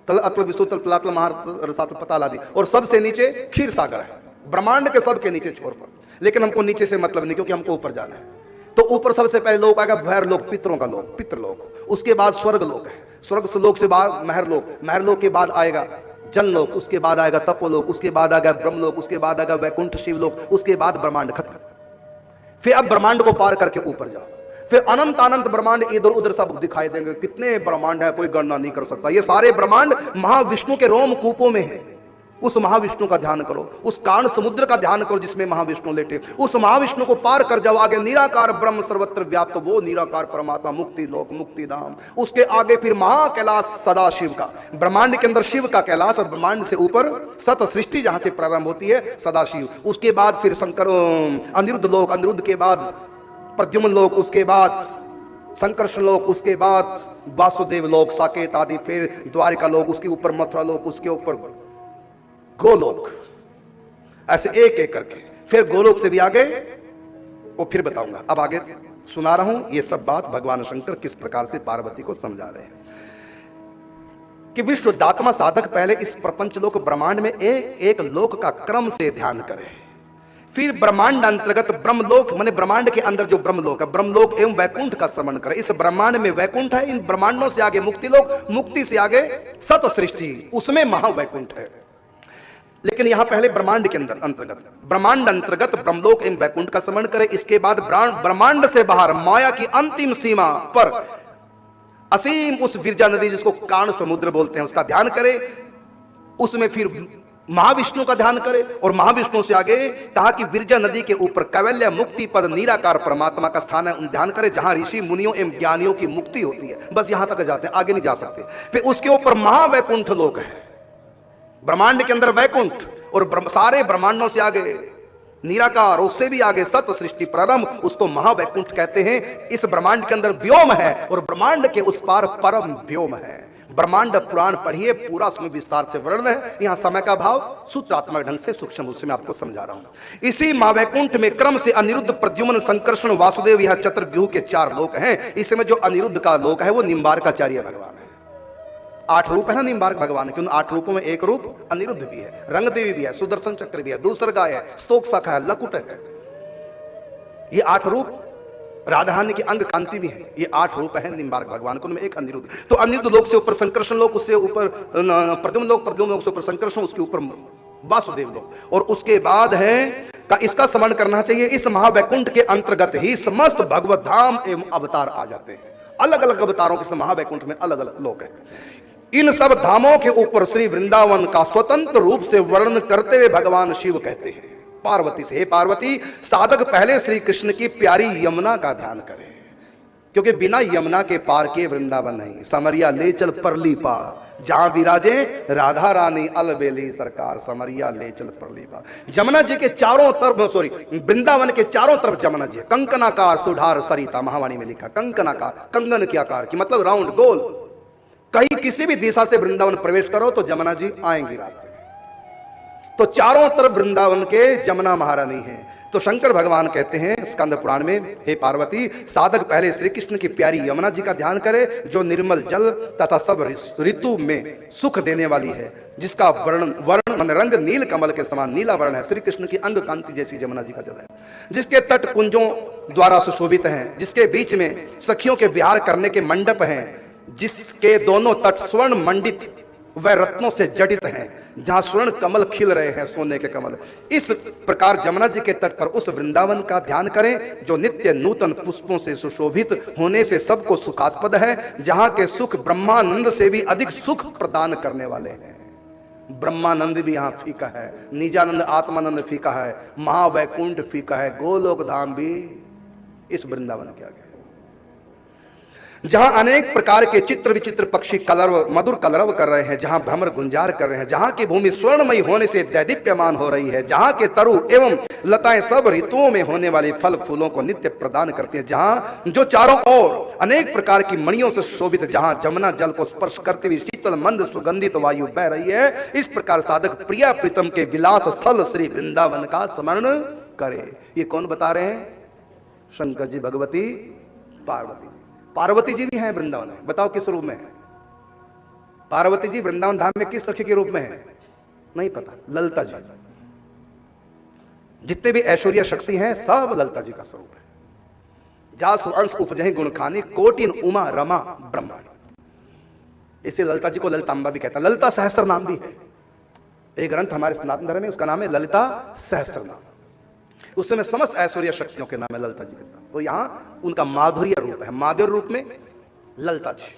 तल अतल विष्णु तल महार सातल पताल आदि, और सबसे नीचे क्षीर सागर है, ब्रह्मांड के सबके नीचे छोर पर। लेकिन हमको नीचे से मतलब नहीं, क्योंकि हमको ऊपर जाना है। तो ऊपर सबसे पहले लोक आएगा भैर लोक, पितरों का लोक, पितृलोक। उसके बाद स्वर्ग लोक है, स्वर्ग लोक से बाद महरलोक, महरलोक के बाद आएगा जनलोक, उसके बाद आएगा तपोलोक, उसके बाद आएगा ब्रह्मलोक, उसके बाद आएगा वैकुंठ शिवलोक, उसके बाद ब्रह्मांड खत्म। फिर अब ब्रह्मांड को पार करके ऊपर जाओ, फिर अनंत अनंत ब्रह्मांड इधर उधर सब दिखाई देंगे। कितने ब्रह्मांड है कोई गणना नहीं कर सकता। ये सारे ब्रह्मांड महाविष्णु के रोम कूपों में है। उस महाविष्णु का ध्यान करो, उस कारण समुद्र का ध्यान करो जिसमें महाविष्णु लेटे। उस महाविष्णु को पार कर जाओ, आगे निराकार ब्रह्म सर्वत्र व्याप्त वो निराकार परमात्मा, मुक्ति लोक, मुक्ति धाम। उसके आगे फिर महा कैलाश सदा शिव का, ब्रह्मांड के अंदर शिव का कैलाश, और ब्रह्मांड से ऊपर सत सृष्टि जहां से प्रारंभ होती है सदा शिव। उसके बाद फिर शंकर अनिरुद्ध लोक, अनिरुद्ध के बाद प्रद्युम्न लोक, उसके बाद संकर्षण लोक, उसके बाद वासुदेव लोक, साकेत आदि, फिर द्वारिका लोक, उसके ऊपर मथुरा लोक, उसके ऊपर गोलोक, ऐसे एक एक करके। फिर गोलोक से भी आगे वो फिर बताऊंगा, अब आगे सुना रहा हूं। ये सब बात भगवान शंकर किस प्रकार से पार्वती को समझा रहे हैं कि विश्वदात्मा साधक पहले इस प्रपंच लोक ब्रह्मांड में एक एक लोक का क्रम से ध्यान करे। फिर ब्रह्मांड अंतर्गत ब्रह्मलोक, माने ब्रह्मांड के अंदर जो ब्रह्मलोक है, ब्रह्मलोक एवं वैकुंठ का श्रवण करे। इस ब्रह्मांड में वैकुंठ है, इन ब्रह्मांडों से आगे मुक्ति लोक, मुक्ति से आगे सत सृष्टि, उसमें महावैकुंठ है। लेकिन यहां पहले ब्रह्मांड के अंदर अंतर्गत, ब्रह्मांड अंतर्गत ब्रह्मलोक एवं वैकुंठ का स्मरण करे। इसके बाद ब्रह्मांड से बाहर माया की अंतिम सीमा पर असीम उस विरजा नदी जिसको कारण समुद्र बोलते हैं उसका ध्यान करे। उसमें फिर महाविष्णु का ध्यान करे, और महाविष्णु से आगे कहा कि विरजा नदी के ऊपर कैवल्य मुक्ति पद निराकार परमात्मा का स्थान है, ध्यान करे जहां ऋषि मुनियों एवं ज्ञानियों की मुक्ति होती है। बस यहां तक जाते हैं, आगे नहीं जा सकते। फिर उसके ऊपर महावैकुंठ लोक है, ब्रह्मांड के अंदर वैकुंठ, और सारे ब्रह्मांडों से आगे निराकार, उससे भी आगे सत सृष्टि प्रारंभ, उसको महावैकुंठ कहते हैं। इस ब्रह्मांड के अंदर व्योम है और ब्रह्मांड के उस पार परम व्योम है। ब्रह्मांड पुराण पढ़िए, पूरा उसमें विस्तार से वर्णन है। यहां समय का भाव सूत्रात्मक ढंग से सूक्ष्म रूप से मैं आपको समझा रहा हूं। इसी महावैकुंठ में क्रम से अनिरुद्ध, प्रद्युम्न, संकर्षण, वासुदेव, यह चतुर्व्यूह के 4 लोक हैं। इसमें जो अनिरुद्ध का लोक है वो निम्बार्काचार्य भगवान है। 8 रूप है ना निम्बार्क भगवान, क्योंकि 8 रूपों में एक रूप अनिरुद्ध भी है, रंगदेवी भी है, सुदर्शन चक्र भी है, दूसरा गाय है, स्तोक शाखा है, लकुट है। ये 8 रूप राधा रानी की अंग कांति भी है। ये 8 रूप है निम्बार्क भगवान को, उनमें एक अनिरुद्ध। तो अनिरुद्ध लोक से ऊपर संकर्षण लोक, उससे ऊपर प्रद्युम्न लोक से ऊपर संकर्षण, उसके ऊपर वासुदेव लोक, और उसके बाद है का इसका स्मरण करना चाहिए। इस महावैकुंठ के अंतर्गत ही समस्त भगवत धाम एवं अवतार आ जाते हैं। अलग अलग अवतारों के महावैकुंठ में अलग अलग लोक है। इन सब धामों के ऊपर श्री वृंदावन का स्वतंत्र रूप से वर्णन करते हुए भगवान शिव कहते हैं पार्वती से, हे पार्वती, साधक पहले श्री कृष्ण की प्यारी यमुना का ध्यान करे, क्योंकि बिना यमुना के पार के वृंदावन नहीं। समरिया ले चल परली पार, जहां विराजे राधा रानी अलबेली सरकार, समरिया ले चल परली पार। यमुना जी के चारों तरफ, वृंदावन के चारों तरफ यमुना जी है। कंकनाकार सुधार सरिता, महावाणी में लिखा कंकनाकार, कंगन के आकार की, मतलब राउंड गोल। कहीं किसी भी दिशा से वृंदावन प्रवेश करो तो यमुना जी आएंगी रास्ते में। तो चारों तरफ वृंदावन के यमुना महारानी है। तो शंकर भगवान कहते हैं स्कंद पुराण में, हे पार्वती, साधक पहले श्री कृष्ण की प्यारी यमुना जी का ध्यान करे, जो निर्मल जल तथा सब ऋतु में सुख देने वाली है, जिसका वर्ण रंग नील कमल के समान नीला वर्ण है। श्री कृष्ण की अंग कांति जैसी यमुना जी का जल है, जिसके तट कुंजों द्वारा सुशोभित हैं, जिसके बीच में सखियों के विहार करने के मंडप हैं, जिसके दोनों तट स्वर्ण मंडित व रत्नों से जडित हैं, जहां स्वर्ण कमल खिल रहे हैं, सोने के कमल। इस प्रकार यमुना जी के तट पर उस वृंदावन का ध्यान करें, जो नित्य नूतन पुष्पों से सुशोभित होने से सबको सुखास्पद है, जहां के सुख ब्रह्मानंद से भी अधिक सुख प्रदान करने वाले हैं। ब्रह्मानंद भी यहाँ फीका है, निजानंद आत्मानंद फीका है, महावैकुंठ फीका है, गोलोक धाम भी इस वृंदावन के आगे, जहां अनेक प्रकार के चित्र विचित्र पक्षी कलरव मधुर कलरव कर रहे हैं, जहां भ्रमर गुंजार कर रहे हैं, जहां की भूमि स्वर्णमयी होने से दैदीप्यमान हो रही है, जहां के तरु एवं लताएं सब ऋतुओं में होने वाले फल फूलों को नित्य प्रदान करते हैं, जहां जो चारों ओर अनेक प्रकार की मणियों से शोभित, जहां जमुना जल को स्पर्श करते हुए शीतल मंद सुगंधित वायु बह रही है। इस प्रकार साधक प्रिया प्रीतम के विलास स्थल श्री वृंदावन का स्मरण करे। ये कौन बता रहे हैं? शंकर जी, भगवती, पार्वती। पार्वती जी भी हैं वृंदावन में, बताओ किस रूप में है? पार्वती जी वृंदावन धाम में किस सखी के रूप में है? नहीं पता। ललिता जी। जितने भी ऐश्वर्य शक्ति हैं सब ललिता जी का स्वरूप है। जासु अंश उपजहि गुण खानी, कोटिन उमा रमा ब्रह्मांड। इसे ललिता जी को ललितांबा भी कहता है। ललिता सहस्त्र नाम भी है, एक ग्रंथ हमारे सनातन धर्म में, उसका नाम है ललिता सहस्त्र नाम। उसमें समस्त ऐश्वर्य शक्तियों के नाम है ललिता जी के साथ। तो यहां उनका माधुर्य रूप है, माधुर्य रूप में ललिता जी।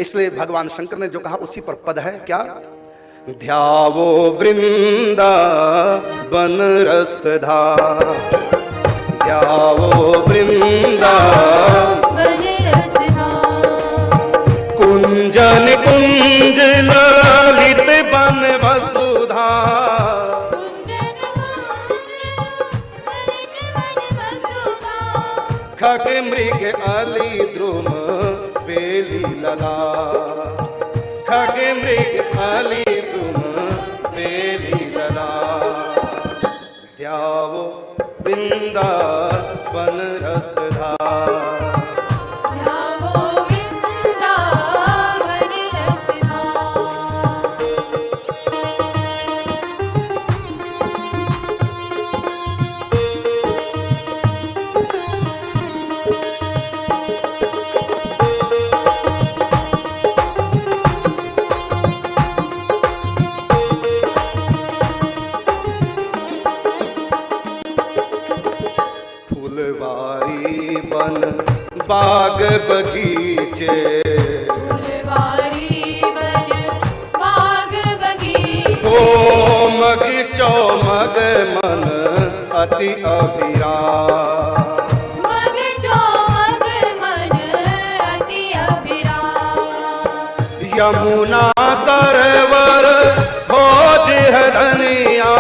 इसलिए भगवान शंकर ने जो कहा उसी पर पद है, क्या? ध्यावो वृंदावन रसधार, ध्यावो वृंदावन रसधार, कुंजन कुंज ललित बन वसुधा, खग मृग अली द्रुम बेली लला, खग मृग अली द्रुम बेली लला, ध्यावो वृंदावन रसधार, ध्यावो वृंदावन रसधार। बाग बगीचे, फुलवारी बन बाग बगीचे, ओ मग चौमग मन अति अभिराम, मग चौमग मन अति अभिराम, यमुना सरोवर भोज हरनिया,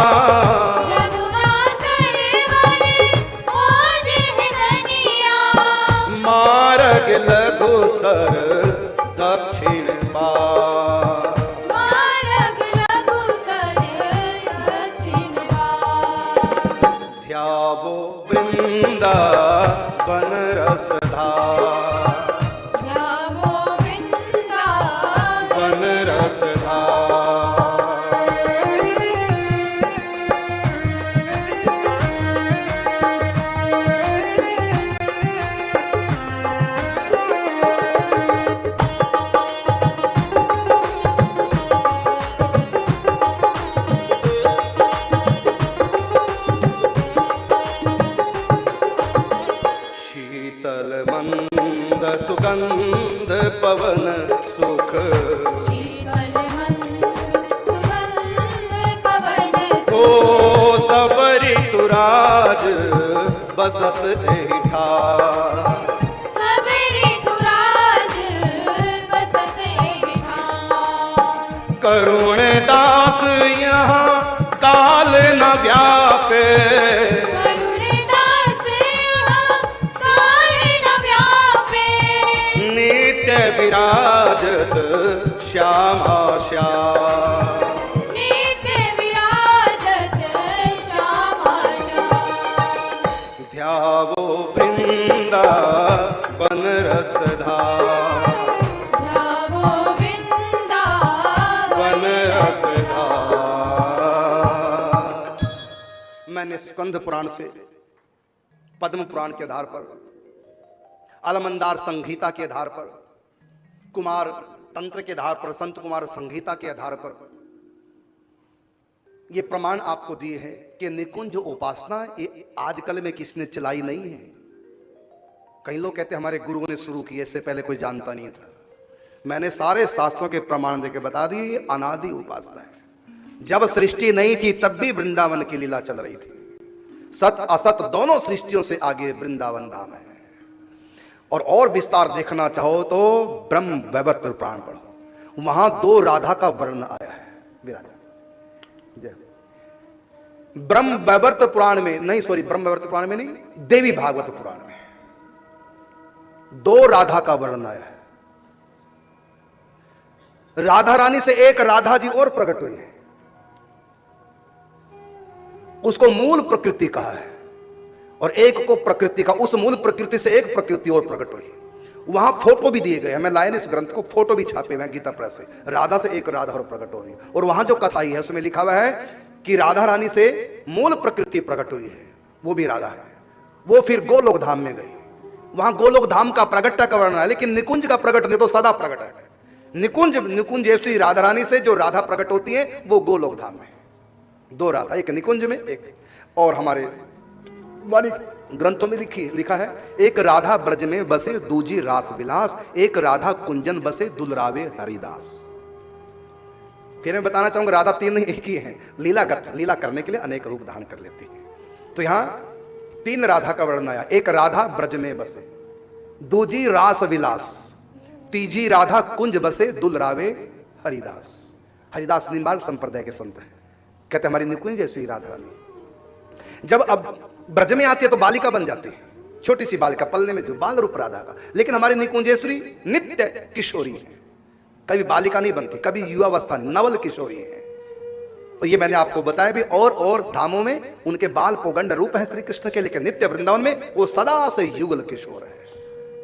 मार्ग लघु सर दक्षिण पार, मार्ग लघु सर दक्षिण पार, ध्यावो वृंदावन रसधार, ध्यावो वृंदावन रसधार। ऋतुराज बसत एहि ठार। सब ऋतुराज बसत एहि ठार। करुण दास यहाँ काल न व्यापे, करुण दास यहाँ काल न व्यापे। नित्य विराजत श्यामा श्याम। नित्य विराजत श्यामा श्याम। ध्यावो वृंदावन रसधार, ध्यावो वृंदावन रसधार। मैंने स्कंद पुराण से, पद्म पुराण के आधार पर, अलमंदार संहिता के आधार पर, कुमार तंत्र के आधार पर, संत कुमार संहिता के आधार पर ये प्रमाण आपको दिए हैं कि निकुंज उपासना ये आजकल में किसने चलाई नहीं है। कई लोग कहते हैं हमारे गुरुओं ने शुरू की, इससे पहले कोई जानता नहीं था। मैंने सारे शास्त्रों के प्रमाण देके बता दिए, ये अनादि उपासना है। जब सृष्टि नहीं थी तब भी वृंदावन की लीला चल रही थी। सत असत दोनों सृष्टियों से आगे वृंदावन धाम है। और विस्तार देखना चाहो तो ब्रह्म वैवर्त पुराण पढ़ो, वहां 2 राधा का वर्णन आया है। विराजा जय। ब्रह्म वैवर्त पुराण में नहीं, सॉरी, ब्रह्म वैवर्त पुराण में नहीं, देवी भागवत पुराण में 2 राधा का वर्णन आया है। राधा रानी से एक राधा जी और प्रकट हुई है, उसको मूल प्रकृति कहा है, और एक को प्रकृति का, उस मूल प्रकृति से एक प्रकृति और प्रकट हुई। वहां फोटो भी दिए गए हैं, मैं लाए इस ग्रंथ को, फोटो भी छापे हुए हैं गीता प्रेस से। राधा से एक राधा और प्रकट हो रही है, और वहां जो कथा आई है उसमें लिखा हुआ है कि राधा रानी से मूल प्रकृति प्रकट हुई है, वो भी राधा है। वो फिर गोलोक धाम में गई, वहां गोलोक धाम का प्रगट्य का वर्णन है, लेकिन निकुंज का प्रकट नहीं, तो सदा प्रकट है। निकुंज जैसी राधा रानी से जो राधा प्रकट होती है वो गोलोक धाम में। 2 राधा, एक निकुंज में, एक और हमारे वाणी ग्रंथों में लिखा है, एक राधा ब्रज में बसे दूजी रास विलास, एक राधा कुंजन बसे दुलरावे हरिदास। फिर मैं बताना चाहूंगा, राधा 3 नहीं, एक ही है। लीला करने के लिए अनेक रूप धारण कर लेती है। तो यहां 3 राधा का वर्णन आया। एक राधा ब्रज में बसे, दूजी रास विलास, तीजी राधा कुंज बसे दुलरावे हरिदास। हरिदास निम्बार्क संप्रदाय के संत हैं, कहते हमारी निकुंज जैसी राधा रानी जब अब ब्रज में आती है तो बालिका बन जाती है, छोटी सी बालिका, पल्ले में जो बाल रूप राधा का। लेकिन हमारी निकुंजेश्वरी नित्य किशोरी है, कभी बालिका नहीं बनती, कभी युवावस्था नहीं, नवल किशोरी है। और ये मैंने आपको बताया भी, और धामों में उनके बाल पोगंड रूप है श्री कृष्ण के, लेकिन नित्य वृंदावन में वो सदा से युगल किशोर है।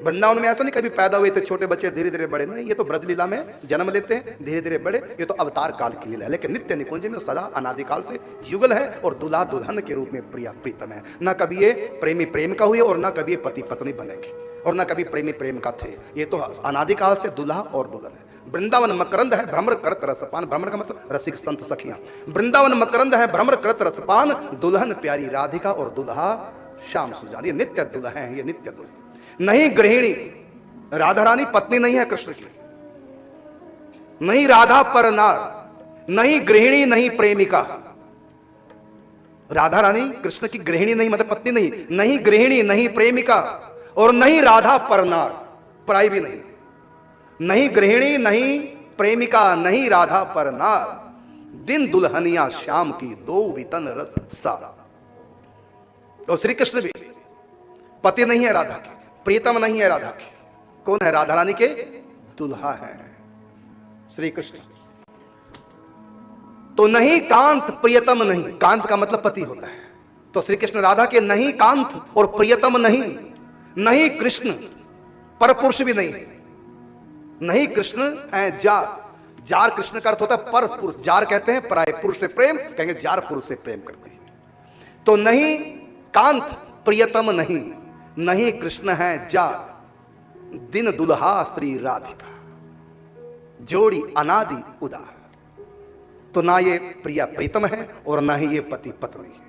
वृंदावन में ऐसा नहीं कभी पैदा हुए थे छोटे बच्चे धीरे धीरे बड़े, नहीं, ये तो ब्रज लीला में जन्म लेते हैं धीरे धीरे बड़े, ये तो अवतार काल की लीला है। लेकिन नित्य निकुंज में सदा अनादिकाल से युगल है, और दुल्हा दुल्हन के रूप में प्रिया प्रीतम है। ना कभी ये प्रेमी प्रेम का हुए, और ना कभी ये पति पत्नी बनेगी, और ना कभी प्रेमी प्रेम का थे। ये तो अनादिकाल से दुल्हा और दुल्हन है। वृंदावन मकरंद है भ्रमर करत रसपान, भ्रमर का मतलब रसिक संत सखियां। वृंदावन मकरंद है भ्रमर करत रसपान, दुल्हन प्यारी राधिका और दुल्हा श्याम सुजान। ये नित्य दुल्हा है, ये नित्य दुल्हा नहीं। गृहिणी राधा रानी पत्नी नहीं है कृष्ण की, नहीं राधा पर नार, नहीं गृहिणी, नहीं प्रेमिका। राधा रानी कृष्ण की गृहिणी नहीं, मतलब पत्नी नहीं, नहीं गृहिणी, नहीं प्रेमिका, और नहीं राधा पर नार, पराई भी नहीं। नहीं गृहिणी, नहीं प्रेमिका, नहीं राधा पर नार, दिन दुल्हनिया श्याम की 2 वितन रस सा। तो श्री कृष्ण भी पति नहीं है राधा की, प्रीतम नहीं है राधा की, कौन है? राधा रानी के दुल्हा है श्री कृष्ण। तो नहीं कांत प्रियतम नहीं, कांत का मतलब पति होता है, तो श्री कृष्ण राधा के नहीं कांत और प्रियतम नहीं, नहीं कृष्ण पर पुरुष भी नहीं, नहीं कृष्ण है जार। जार कृष्ण का अर्थ होता है पर पुरुष, जार कहते हैं पराय पुरुष से प्रेम, कहेंगे जार पुरुष से प्रेम करते हैं। तो नहीं कांत प्रियतम नहीं, नहीं कृष्ण है जार, दिन दुल्हा श्री राधिका, जोड़ी अनादि उदार। तो ना ये प्रिया प्रीतम है और ना ही ये पति पत्नी है।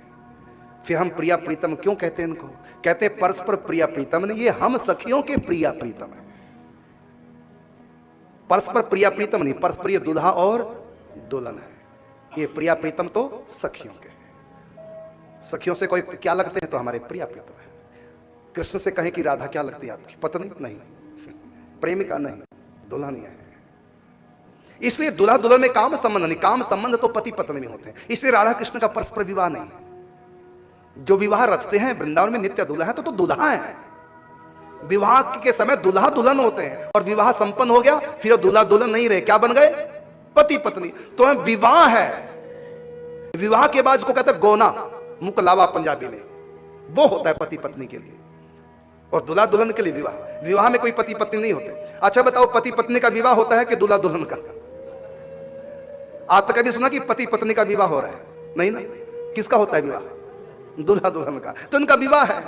फिर हम प्रिया प्रीतम क्यों कहते हैं इनको? कहते हैं परस्पर प्रिया प्रीतम नहीं, ये हम सखियों के प्रिया प्रीतम है। परस्पर प्रिया प्रीतम नहीं, परस्पर दुल्हा और दुल्हन है। ये प्रिया प्रीतम तो सखियों के, सखियों से कोई क्या लगते हैं तो हमारे प्रिया प्रीतम है। कृष्ण से कहें कि राधा क्या लगती है आपकी पत्नी? नहीं, प्रेमिका नहीं, दुल्हन है। इसलिए दूल्हा दुल्हन में काम संबंध नहीं, काम संबंध तो पति पत्नी में होते हैं। इसलिए राधा कृष्ण का परस्पर विवाह नहीं है। जो विवाह रचते हैं वृंदावन में नित्य दूल्हा है तो दूल्हा है। विवाह के समय दूल्हा दुल्हन होते हैं और विवाह संपन्न हो गया फिर दूल्हा दुल्हन नहीं रहे, क्या बन गए? पति पत्नी। तो विवाह है। विवाह के बाद इसको कहते हैं गोना, मुकलावा पंजाबी में, वो होता है पति पत्नी के लिए और दूल्हा दुल्हन के लिए विवाह। विवाह में कोई पति पत्नी नहीं होते। अच्छा बताओ, पति पत्नी का विवाह होता है कि दूल्हा दुल्हन का? आज तक कभी सुना कि पति पत्नी का विवाह हो रहा है? नहीं ना। किसका होता है विवाह? दूल्हा दुल्हन का। तो इनका विवाह है।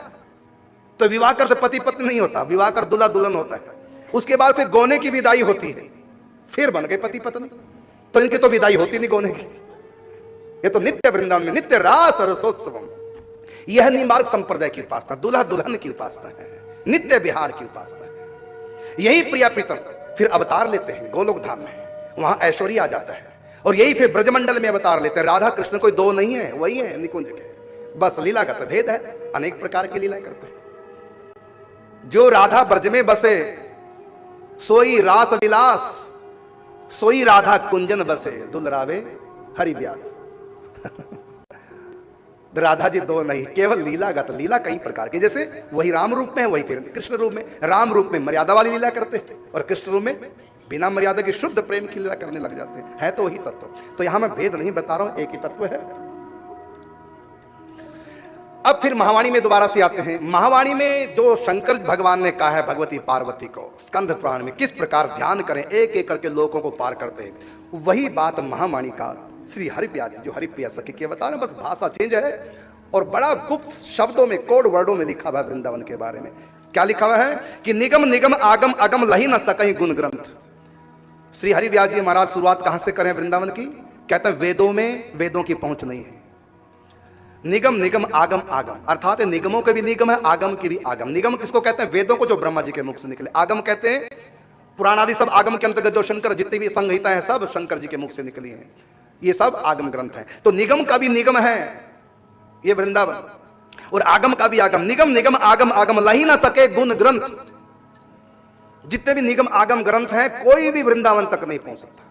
तो विवाह कर पति पत्नी नहीं होता, विवाह कर दूल्हा दुल्हन होता है। उसके बाद फिर गोने की विदाई होती है, फिर बन गए पति पत्नी। तो इनकी तो विदाई होती नहीं गोने की। ये तो नित्य वृंदावन में नित्य रास रसोत्सव, यह निमार्ग संप्रदाय की उपासना, दूल्हा दुल्हन की उपासना है, नित्य विहार की उपासना है। यही प्रिया प्रीतम फिर अवतार लेते हैं गोलोक धाम में, वहां ऐश्वर्य आ जाता है। और यही फिर ब्रजमंडल में अवतार लेते हैं। राधा कृष्ण कोई दो नहीं है, वही है निकुंज के, बस लीला का तो भेद है। अनेक प्रकार की लीला करते हैं। जो राधा ब्रज में बसे सोई रास विलास, सोई राधा कुंजन बसे, दुलरावे हरि व्यास। राधा जी दो नहीं, केवल लीलागत, लीला कई प्रकार की। जैसे वही राम रूप में है, वही फिर कृष्ण रूप में। राम रूप में मर्यादा वाली लीला करते हैं और कृष्ण रूप में बिना मर्यादा के शुद्ध प्रेम की लीला करने लग जाते हैं। है तो वही तत्व। तो यहां मैं भेद नहीं बता रहा हूं, एक ही तत्व है। अब फिर महावाणी में दोबारा से आते हैं। महावाणी में जो शंकर भगवान ने कहा है भगवती पार्वती को स्कंद पुराण में किस प्रकार ध्यान करें, एक एक करके लोगों को पार करते हैं, वही बात महावाणी का श्री हरिप्रिया जी, जो हरिप्रिया सखी के बता रहे, बस भाषा चेंज है और बड़ा गुप्त शब्दों में, कोड वर्डों में लिखा हुआ है वृंदावन के बारे में। क्या लिखा हुआ है कि निगम निगम आगम अगम लही न सकहीं गुण ग्रंथ। श्री हरिव्यास जी महाराज शुरुआत कहां से करें वृंदावन की? कहते हैं वेदों में वेदों की पहुंच नहीं है। निगम निगम आगम आगम, अर्थात निगमों के भी निगम है, आगम की भी आगम। निगम किसको कहते हैं? वेदों को जो ब्रह्मा जी के मुख से निकले। आगम कहते हैं पुराण आदि सब आगम के अंतर्गत, जो शंकर जितनी भी संहिता है सब शंकर जी के मुख से निकली है, ये सब आगम ग्रंथ है। तो निगम का भी निगम है ये वृंदावन, और आगम का भी आगम। निगम निगम आगम आगम लही ना सके गुण ग्रंथ। जितने भी निगम आगम ग्रंथ हैं कोई भी वृंदावन तक नहीं पहुंच सकता।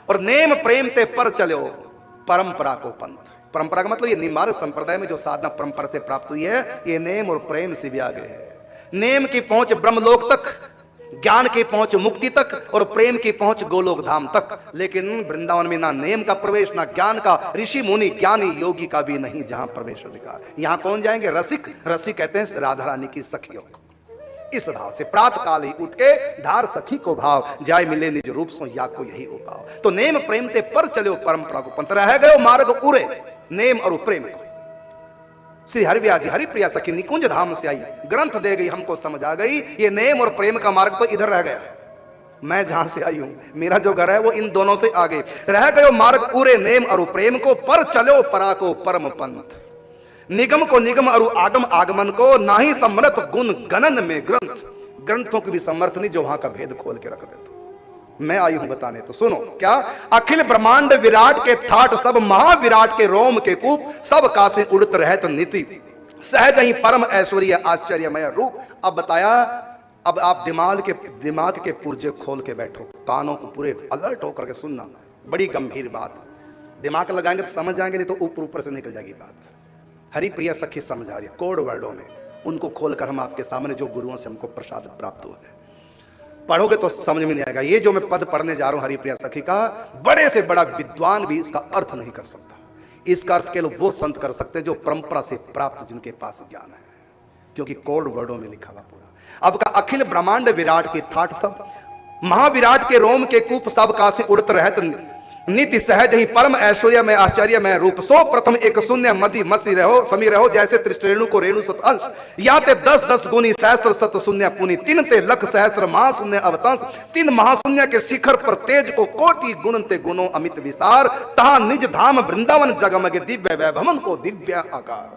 और नेम प्रेम ते पर चलो परंपरा को पंथ। परंपरा का मतलब ये निमार्ग संप्रदाय में जो साधना परंपरा से प्राप्त हुई है, ये नेम और प्रेम से भी आगे है। नेम की पहुंच ब्रह्मलोक तक, ज्ञान की पहुंच मुक्ति तक, और प्रेम की पहुंच गोलोक धाम तक। लेकिन वृंदावन में ना नेम का प्रवेश, ना ज्ञान का, ऋषि मुनि ज्ञानी योगी का भी नहीं जहां प्रवेश अधिकार। यहां कौन जाएंगे? रसिक। रसिक कहते हैं राधा रानी की सखियों को। इस भाव से प्रातः काल ही उठ के धार सखी को भाव, जाय मिले निज रूप सो या को यही उपाव। तो नेम प्रेम ते पर चलो परंपरा को पंथ, रह गयो मार्ग उरे नेम और प्रेम को। श्री हरिव्यास जी हरिप्रिया सखी निकुंज धाम से आई, ग्रंथ दे गई, हमको समझ आ गई ये नेम और प्रेम का मार्ग तो इधर रह गया। मैं जहां से आई हूं, मेरा जो घर है वो इन दोनों से आगे रह गयो मार्ग उरे नेम और प्रेम को, पर चलो परा को परम पंथ। निगम को निगम और आगम आगमन को, ना ही समर्थ गुण गणन में ग्रंथ। ग्रंथों की भी समर्थ नहीं जो वहां का भेद खोल के रख देते। मैं आई हूं बताने, तो सुनो क्या। अखिल ब्रह्मांड विराट के ठाट, सब महाविराट के रोम के कूप, सब कासे उड़त रहत नीति, सहज ही परम ऐश्वर्य आश्चर्यमय रूप। अब बताया, अब आप दिमाग के पुर्जे खोल के बैठो, कानों को पूरे अलर्ट होकर के सुनना। बड़ी गंभीर बात, दिमाग लगाएंगे तो समझ जाएंगे, नहीं तो ऊपर ऊपर से निकल जाएगी बात। हरिप्रिया सखी समझा रही है कोड वर्डों में, उनको खोलकर हम आपके सामने जो गुरुओं से हमको प्रसाद प्राप्त हुआ है, पढ़ोगे तो समझ में नहीं आएगा। ये जो मैं पद पढ़ने जा रहा हूं हरिप्रिया सखी का, बड़े से बड़ा विद्वान भी इसका अर्थ नहीं कर सकता। इसका अर्थ केवल वो संत कर सकते हैं जो परंपरा से प्राप्त, जिनके पास ज्ञान है, क्योंकि कोड वर्डों में लिखा हुआ पूरा। अब का अखिल ब्रह्मांड विराट के ठाट, सब महाविराट के रोम के कूप, सब कासे उड़त रहत नीति, सहज ही परम ऐश्वर्य में आश्चर्य में रूप। सो प्रथम एक शून्य मति मसी रहो समी रहो, जैसे त्रिश्रेणु को रेणु सत अंश। या ते 10 गुनी सहस्र सत शून्य पुनि, तीन ते लख सहस्र महाशून्य अवतंश। तीन महाशून्य के शिखर पर तेज को कोटि गुण ते गुणों अमित विस्तार। तहा निज धाम वृंदावन जगमगे दिव्य वैभवन को दिव्य आकार।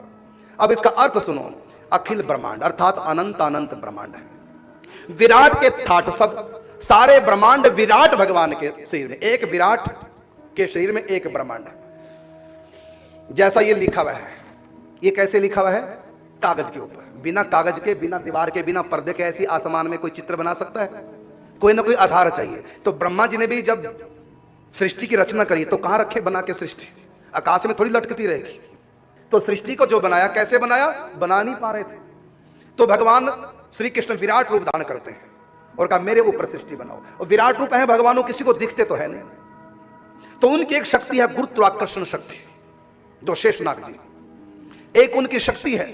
अब इसका अर्थ सुनो। अखिल ब्रह्मांड अर्थात अनंत अनंत ब्रह्मांड है। विराट के ठाट, सब सारे ब्रह्मांड विराट भगवान के शरीर में, एक विराट के शरीर में एक ब्रह्मांड है। जैसा ये लिखा हुआ है ये कैसे लिखा हुआ है? कागज के ऊपर। बिना कागज के, बिना दीवार के, बिना पर्दे के ऐसी आसमान में कोई चित्र बना सकता है? कोई ना कोई आधार चाहिए। तो ब्रह्मा जी ने भी जब सृष्टि की रचना करी तो कहां रखे बना के सृष्टि? आकाश में थोड़ी लटकती रहेगी। तो सृष्टि को जो बनाया, कैसे बनाया? बना नहीं पा रहे थे। तो भगवान श्री कृष्ण विराट रूप धारण करते हैं और कहा मेरे ऊपर सृष्टि बनाओ। और विराट रूप है भगवान, किसी को दिखते तो है नहीं। तो उनकी एक शक्ति है गुरुत्वाकर्षण शक्ति, जो शेषनाग जी, एक उनकी शक्ति है।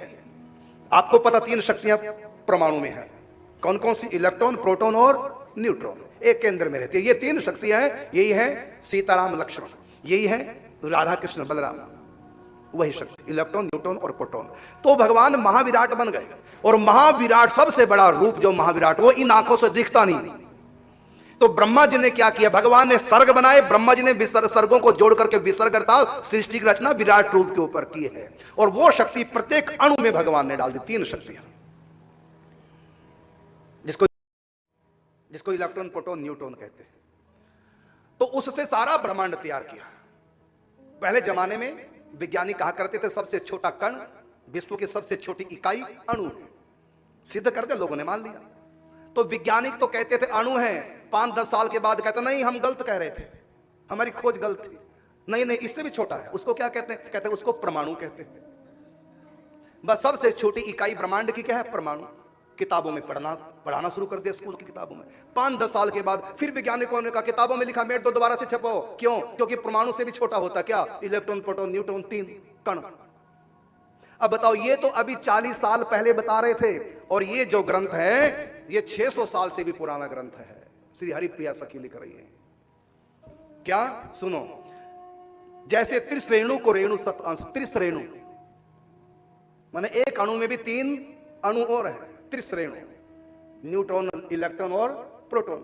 आपको पता 3 शक्तियां परमाणु में है। कौन कौन सी? इलेक्ट्रॉन, प्रोटॉन और न्यूट्रॉन एक केंद्र में रहती है। ये 3 शक्तियां हैं। यही है सीताराम लक्ष्मण, यही है राधा कृष्ण बलराम, वही शक्ति इलेक्ट्रॉन, न्यूट्रॉन और प्रोटॉन। तो भगवान महाविराट बन गए। और महाविराट सबसे बड़ा रूप जो महाविराट, वो इन आंखों से दिखता नहीं। तो ब्रह्मा जी ने क्या किया? भगवान ने सर्ग बनाए, ब्रह्मा जी ने सर्गों को जोड़ करके विसर्ग अर्थात सृष्टि की रचना विराट रूप के ऊपर की है। और वो शक्ति प्रत्येक अणु में भगवान ने डाल दी। 3 शक्तियां, जिसको इलेक्ट्रॉन, प्रोटॉन, न्यूट्रॉन कहते हैं। तो उससे सारा ब्रह्मांड तैयार किया। पहले जमाने में विज्ञानी कहा करते थे सबसे छोटा कण, विश्व की सबसे छोटी इकाई अणु है। सिद्ध कर दे, लोगों ने मान लिया। तो वैज्ञानिक तो कहते थे अणु है, 5-10 साल के बाद कहते नहीं हम गलत कह रहे थे, हमारी खोज गलत थी, नहीं नहीं इससे भी छोटा है। उसको क्या कहते हैं? कहते हैं उसको परमाणु कहते हैं। बस सबसे छोटी इकाई ब्रह्मांड की क्या है? परमाणु। किताबों में पढ़ाना शुरू कर दिया, स्कूल की किताबों में। 5-10 साल के बाद फिर वैज्ञानिकों ने कहा किताबों में लिखा मेट दो, दोबारा से छपाओ। क्यों? क्योंकि परमाणु से भी छोटा होता क्या? इलेक्ट्रॉन, प्रोटॉन, न्यूट्रॉन, 3 कण। अब बताओ, ये तो अभी 40 साल पहले बता रहे थे। और ये जो ग्रंथ है ये 600 साल से भी पुराना ग्रंथ है। श्री हरिप्रिया सखी लिख रही है। क्या? सुनो, जैसे त्रिश्रेणु को रेणु सत, त्रिश्रेणु माने एक अणु में भी 3 अणु और है, त्रिश्रेणु, न्यूट्रॉन, इलेक्ट्रॉन और प्रोटॉन।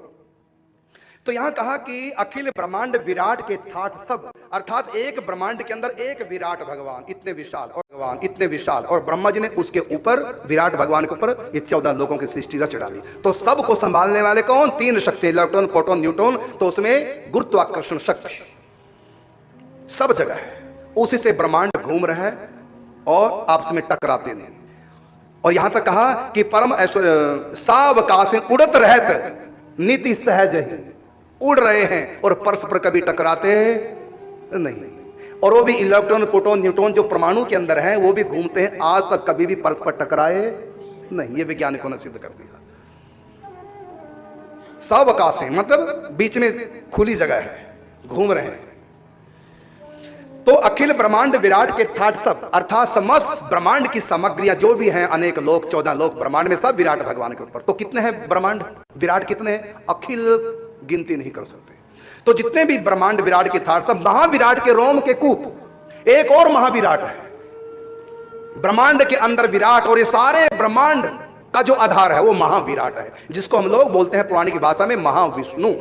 तो यहां कहा कि अखिल ब्रह्मांड विराट के ठाठ सब, अर्थात एक ब्रह्मांड के अंदर एक विराट भगवान इतने विशाल, और भगवान इतने विशाल, और ब्रह्मा जी ने उसके ऊपर विराट भगवान के ऊपर ये 14 लोगों की सृष्टि रच डाली। तो सबको संभालने वाले कौन? 3 शक्ति, इलेक्ट्रॉन, प्रोटॉन, न्यूट्रॉन। तो उसमें गुरुत्वाकर्षण शक्ति सब जगह है, उसी से ब्रह्मांड घूम रहा है और आपस में टकराते नहीं। और यहां तक कहा कि परम ऐश्वर्य सावकाश में उड़त रहत नीति सहज ही, उड़ रहे हैं और परस्पर कभी टकराते नहीं। और वो भी इलेक्ट्रॉन, प्रोटॉन, न्यूट्रॉन जो परमाणु के अंदर हैं वो भी घूमते हैं, आज तक कभी भी परस्पर टकराए नहीं। ये वैज्ञानिकों ने सिद्ध कर दिया। सावकाश है मतलब बीच में खुली जगह है, घूम रहे हैं। तो अखिल ब्रह्मांड विराट के ठाठ सब, अर्थात समस्त ब्रह्मांड की सामग्रियां जो भी हैं, अनेक लोक, 14 लोक ब्रह्मांड में, सब विराट भगवान के ऊपर। तो कितने हैं ब्रह्मांड विराट? कितने हैं? अखिल गिनती नहीं कर सकते। तो जितने भी ब्रह्मांड विराट के ठाठ सब, महाविराट के रोम के कूप एक और महाविराट है ब्रह्मांड के अंदर विराट। और ये सारे ब्रह्मांड का जो आधार है वो महाविराट है, जिसको हम लोग बोलते हैं पुरानी की भाषा में महाविष्णु,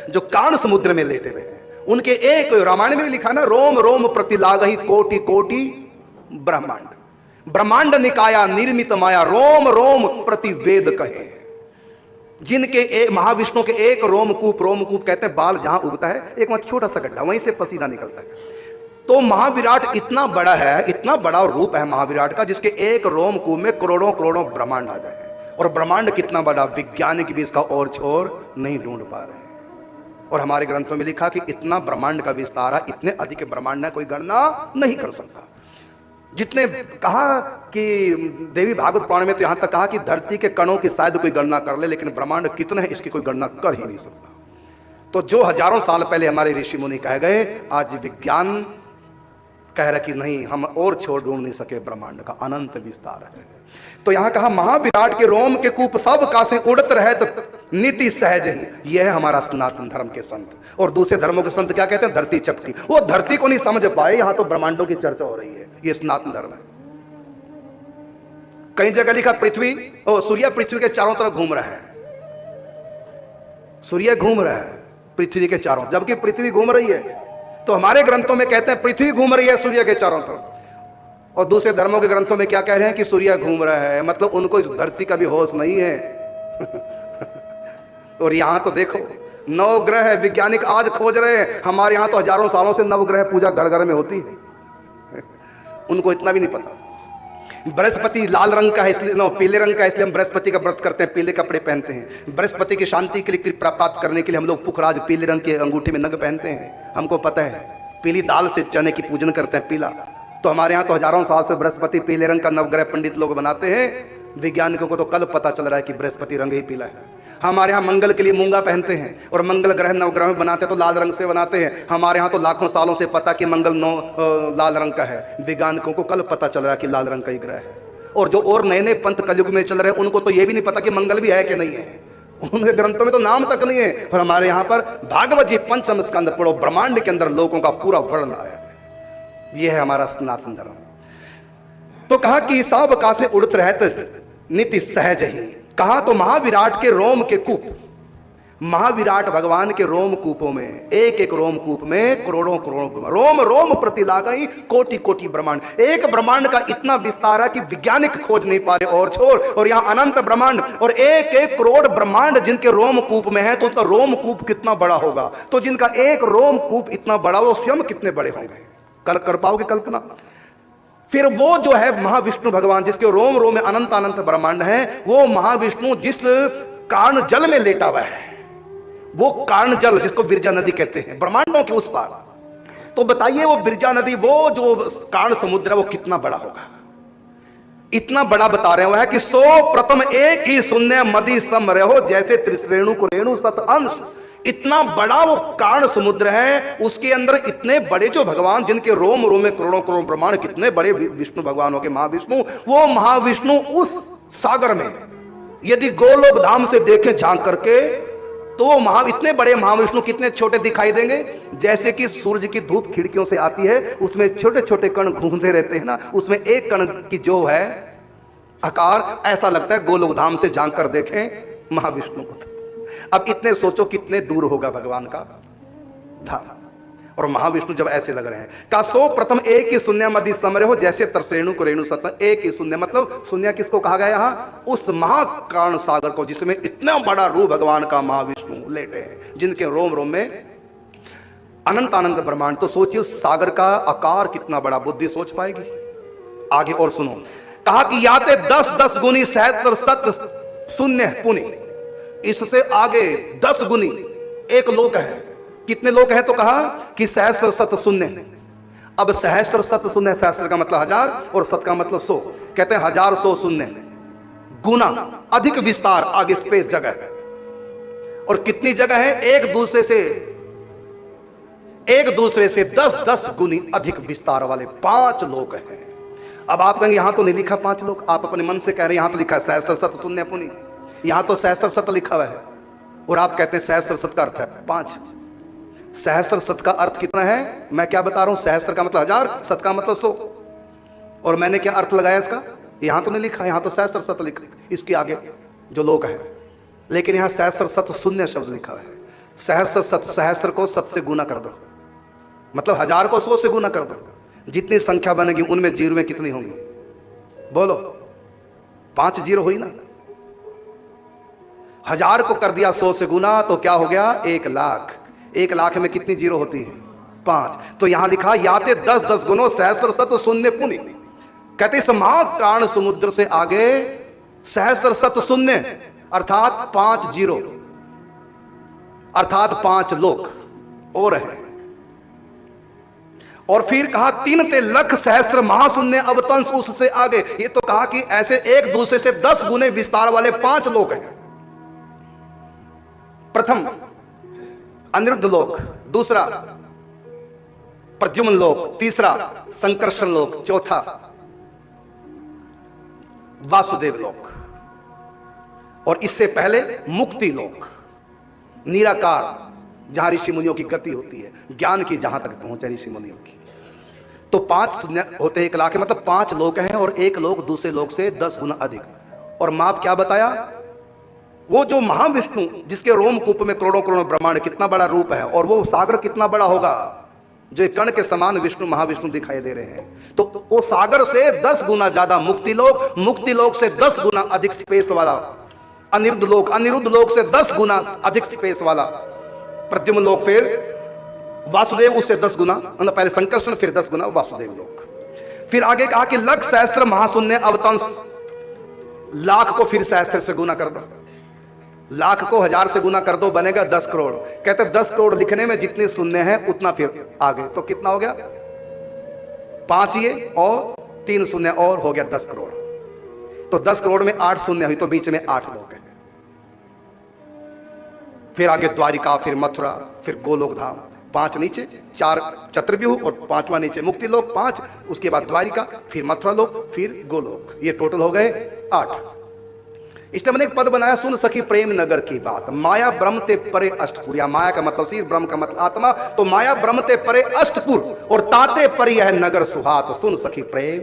जो कारण समुद्र में लेटे हुए हैं। उनके एक रामायण में भी लिखा ना, रोम रोम प्रतिलागहि कोटि कोटि ब्रह्मांड, ब्रह्मांड निकाया निर्मित माया, रोम रोम प्रति वेद कहे। जिनके महाविष्णु के एक रोमकूप, रोमकूप कहते हैं बाल जहां उगता है, एक वहां छोटा सा गड्ढा, वहीं से पसीना निकलता है। तो महाविराट इतना बड़ा है, इतना बड़ा रूप है महाविराट का, जिसके एक रोमकूप में करोड़ों करोड़ों ब्रह्मांड आ जाए। और ब्रह्मांड कितना बड़ा, वैज्ञानिक भी इसका और छोर नहीं ढूंढ पा रहे हैं। और हमारे ग्रंथों में लिखा कि इतना ब्रह्मांड का विस्तार है, इतने अधिक ब्रह्मांड है, कोई गणना नहीं कर सकता। जितने कहा कि देवी भागवत पुराण में तो यहां तक कहा कि धरती के कणों की शायद कोई गणना कर ले, लेकिन ब्रह्मांड कितने हैं इसकी कोई गणना कर ही नहीं सकता। तो जो हजारों साल पहले हमारे ऋषि मुनि कह गए, आज विज्ञान कह रहा कि नहीं, हम और छोड़ ढूंढ नहीं सके, ब्रह्मांड का अनंत विस्तार है। तो यहां कहा महाविराट के रोम के कूप सब कासे उड़त रहे तो नीति सहज ही। यह है हमारा सनातन धर्म के संत। और दूसरे धर्मों के संत क्या कहते हैं? धरती चपटी। वो धरती को नहीं समझ पाए, यहां तो ब्रह्मांडों की चर्चा हो रही है। ये सनातन धर्म है। कई जगह लिखा पृथ्वी, सूर्य पृथ्वी के चारों तरफ घूम रहा है, सूर्य घूम रहा है पृथ्वी के चारों, जबकि पृथ्वी घूम रही है। तो हमारे ग्रंथों में कहते हैं पृथ्वी घूम रही है सूर्य के चारों तरफ, और दूसरे धर्मों के ग्रंथों में क्या कह रहे हैं कि सूर्य घूम रहा है। मतलब उनको इस धरती का भी होश नहीं है। और यहां तो देखो नवग्रह है, वैज्ञानिक आज खोज रहे हैं। हमारे यहां तो हजारों सालों से नवग्रह पूजा घर घर में होती है, उनको इतना भी नहीं पता। बृहस्पति लाल रंग का है इसलिए, पीले रंग का है इसलिए हम बृहस्पति का व्रत करते हैं, पीले कपड़े पहनते हैं। बृहस्पति की शांति के लिए कृपा प्राप्त करने के लिए हम लोग पुखराज पीले रंग के अंगूठे में नग पहनते हैं। हमको पता है पीली दाल से चने की पूजन करते हैं पीला। तो हमारे यहाँ तो हजारों साल से बृहस्पति पीले रंग का नवग्रह पंडित लोग बनाते हैं। वैज्ञानिकों को तो कल पता चल रहा है कि बृहस्पति रंग ही पीला है। हमारे यहाँ मंगल के लिए मूंगा पहनते हैं और मंगल ग्रह नवग्रह में बनाते हैं तो लाल रंग से बनाते हैं। हमारे यहाँ तो लाखों सालों से पता कि मंगल लाल रंग का है। वैज्ञानिकों को कल पता चल रहा है कि लाल रंग का ही ग्रह है। और जो और नए नए पंथ कलयुग में चल रहे हैं उनको तो ये भी नहीं पता कि मंगल भी है कि नहीं है। उनके ग्रंथों में तो नाम तक नहीं है। और हमारे यहाँ पर भागवत जी पंचम स्कंद पढ़ो, ब्रह्मांड के अंदर लोगों का पूरा वर्णन आया है। यह है हमारा सनातन धर्म। तो कहा कि सब का से उड़त रहत नीति सहज ही। कहा तो महाविराट के रोम के कूप, महाविराट भगवान के रोम कूपों में, एक एक रोम कूप में करोड़ों करोड़ों रोम रोम प्रति लागई कोटि कोटि ब्रह्मांड। एक ब्रह्मांड का इतना विस्तार है कि वैज्ञानिक खोज नहीं पा रहे और छोड़, और यहाँ अनंत ब्रह्मांड और एक एक करोड़ ब्रह्मांड जिनके रोम कूप में है तो उनका रोम कूप कितना बड़ा होगा। तो जिनका एक रोम कूप इतना बड़ा वो स्वयं कितने बड़े होंगे, कर पाओगे कल्पना? फिर वो जो है महाविष्णु भगवान जिसके रोम रोम में अनंत अनंत ब्रह्मांड है, वो महाविष्णु जिस कारण जल में लेटा हुआ है, वो कारण जल जिसको विरजा नदी कहते हैं, ब्रह्मांडों के उस पार। तो बताइए वो विरजा नदी, वो जो कारण समुद्र है वो कितना बड़ा होगा? इतना बड़ा बता रहे हैं कि सो प्रथम एक ही शून्य मदि सम रहो जैसे त्रिश्रेणु को रेणु सत अंश। इतना बड़ा वो कारण समुद्र है, उसके अंदर इतने बड़े जो भगवान जिनके रोम रोम में करोड़ों करोड़ ब्रह्मांड, कितने बड़े विष्णु भगवान हो के महाविष्णु, वो महाविष्णु उस सागर में यदि गोलोक धाम से देखें झांक करके तो वो इतने बड़े महाविष्णु कितने छोटे दिखाई देंगे? जैसे कि सूर्य की धूप खिड़कियों से आती है, उसमें छोटे छोटे कण घूमते रहते हैं ना, उसमें एक कण की जो है आकार ऐसा लगता है गोलोक धाम से झांक कर देखें महाविष्णु को। अब इतने सोचो कितने दूर होगा भगवान का धाम। और महाविष्णु जब ऐसे लग रहे हैं, का सो प्रथम एक ही शून्य मदि समरे हो जैसे तरसेणु को रेणु सत। एक ही शून्य मतलब शून्य किसको कहा गया यहां? उस महाकारण सागर को जिसमें इतना बड़ा रूप भगवान का महाविष्णु लेटे हैं, जिनके रोम रोम में अनंत अनंत ब्रह्मांड। तो सोचिए उस सागर का आकार कितना बड़ा, बुद्धि सोच पाएगी? आगे और सुनो, कहा कि याते 10-10 गुनी सहस्त्र सत शून्य पुनि। इससे आगे 10 गुनी एक लोक है। कितने लोक है? तो कहा कि सहस्त्र सत शून्य। अब सहस्त्र सत शून्य, सहस्त्र का मतलब 1000 और सत का मतलब 100। कहते हैं 1000 100 शून्य गुना अधिक विस्तार, आगे स्पेस जगह है। और कितनी जगह है? एक दूसरे से 10-10 गुनी अधिक विस्तार वाले 5 लोक हैं। अब आप कहेंगे यहां तो नहीं लिखा 5 लोक, आप अपने मन से कह रहे हैं यहां तो लिखा है सहस्त्र सत शून्य पुनि, यहां तो सहस्त्र सत लिखा हुआ है। और आप कहते हैं सहस्त्र सत का अर्थ है 5। सहस्त्र सत का अर्थ कितना है? मैं क्या बता रहा हूं, सहस्त्र का मतलब 1000, सत का मतलब 100। और मैंने क्या अर्थ लगाया इसका? यहां तो नहीं लिखा, यहां तो सहस्त्र सत लिखा, इसके आगे जो लोक है, लेकिन यहां सहस्त्र सत शून्य शब्द लिखा है। सहस्त्र सत, सहस्त्र को सत से गुना कर दो, मतलब 1000 को 100 से गुना कर दो। जितनी संख्या बनेगी उनमें जीरों कितनी होंगी? बोलो, 5 जीरो हुई ना। 1000 को कर दिया 100 से गुना तो क्या हो गया? 1 लाख। 1 लाख में कितनी जीरो होती है? 5। तो यहां लिखा याते 10-10 गुनो सहस्त्र सत शून्य पुनि। कहते इस महाकारण समुद्र से आगे सहस्त्र सत शून्य अर्थात 5 जीरो, अर्थात 5 लोक और है। और फिर कहा 3 ते लख सहस्त्र महाशून्य अवतंस उससे आगे। ये तो कहा कि ऐसे एक दूसरे से 10 गुने विस्तार वाले 5 लोक हैं। प्रथम अनिरुद्ध लोक, दूसरा प्रद्युम्न लोक, तीसरा संकर्षण लोक, चौथा वासुदेव लोक, और इससे पहले मुक्ति लोक, निराकार, जहां ऋषि मुनियों की गति होती है, ज्ञान की जहां तक पहुंचे ऋषि मुनियों की। तो 5 शून्य होते हैं 1 लाख, मतलब 5 लोक हैं और एक लोक दूसरे लोक से 10 गुना अधिक। और माप क्या बताया? वो जो महाविष्णु जिसके रोम कूप में करोड़ों करोड़ों ब्रह्मांड, कितना बड़ा रूप है, और वो सागर कितना बड़ा होगा जो एक कण के समान विष्णु महाविष्णु दिखाई दे रहे हैं। तो वो सागर से 10 गुना ज्यादा मुक्ति लोक, मुक्ति लोक से 10 गुना अधिक स्पेस वाला अनिरुद्ध लोक, अनिरुद्ध लोक से 10 गुना अधिक स्पेस वाला प्रद्युम्न लोक, फिर वासुदेव उससे 10 गुना, पहले संकर्षण फिर 10 गुना वासुदेव लोक। फिर आगे कहा कि लख सहस्त्र महाशून्य अवतंस, लाख को फिर सहस्त्र से गुना कर दो, लाख को 1000 से गुना कर दो, बनेगा 10 करोड़। कहते 10 करोड़ लिखने में जितने शून्य हैं उतना फिर आगे, तो कितना हो गया? 5 ये और 3 शून्य और हो गया 10 करोड़। तो 10 करोड़ में 8 शून्य हुई, तो बीच में 8 लोग हैं। फिर आगे द्वारिका, फिर मथुरा, फिर गोलोक धाम, 5 नीचे, 4 चतुर्व्यूह और 5वां नीचे मुक्ति लोक 5, उसके बाद द्वारिका, फिर मथुरा लोक, फिर गोलोक, ये टोटल हो गए 8। इसने मैंने एक पद बनाया, सुन सखी प्रेम नगर की बात, माया ब्रह्म ते परे अष्टपुर, या माया का मतलब सिर, ब्रह्म का मतलब आत्मा, तो माया ब्रह्म ते परे अष्टपुर और ताते पर यह नगर सुहात, सुन सखी प्रेम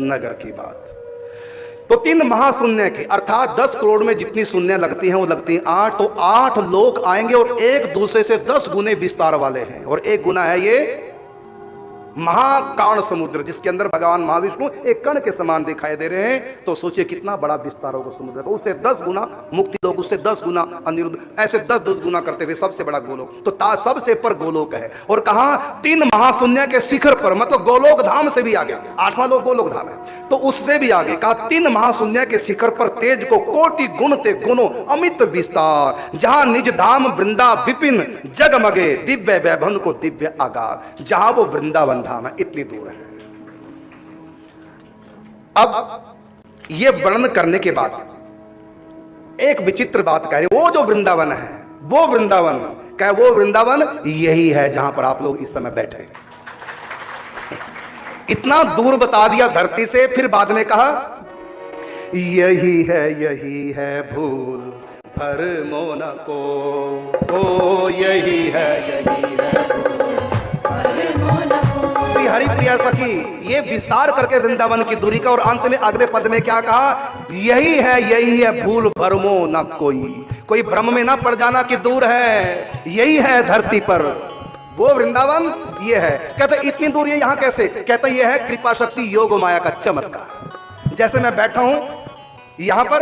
नगर की बात। तो 3 महाशून्य के अर्थात 10 करोड़ में जितनी शून्य लगती हैं वो लगती हैं 8, तो 8 लोग आएंगे और एक दूसरे से 10 गुने विस्तार वाले हैं। और एक गुना है ये महाकाण समुद्र, जिसके अंदर भगवान महाविष्णु एक कण के समान दिखाई दे रहे हैं। तो सोचिए कितना बड़ा विस्तार होगा समुद्र का। उससे 10 गुना मुक्ति लोग, उससे 10 गुना अनिरुद्ध, ऐसे 10-10 गुना करते हुए सबसे बड़ा गोलोक, तो सबसे पर गोलोक है। और कहा 3 महाशून्य के शिखर पर, मतलब गोलोक धाम से भी आगे, 8वां लोक गोलोक धाम है, तो उससे भी आगे कहा 3 महाशून्य के शिखर पर तेज को कोटि गुण ते गुणों अमित विस्तार, जहां निज धाम वृंदा विपिन जगमगे दिव्य वैभव को दिव्य आगार, जहां वो वृंदावन धाम है, इतनी दूर है। अब ये वर्णन करने के बाद एक विचित्र बात कह रहे, वो जो वृंदावन है, वो वृंदावन क्या, वो वृंदावन यही है जहां पर आप लोग इस समय बैठे हैं। इतना दूर बता दिया धरती से, फिर बाद में कहा यही है भूल भर मोना को, ओ यही है श्री हरिप्रिया सखी, ये विस्तार करके वृंदावन की दूरी का। और अंत में अगले पद में क्या कहा, यही है भूल भरमो न कोई भ्रम में ना पड़ जाना कि दूर है, यही है धरती पर वो वृंदावन, ये है। कहते इतनी दूर ये यहां कैसे? कहते ये है कृपा शक्ति योग माया का चमत्कार। जैसे मैं बैठा हूं यहां पर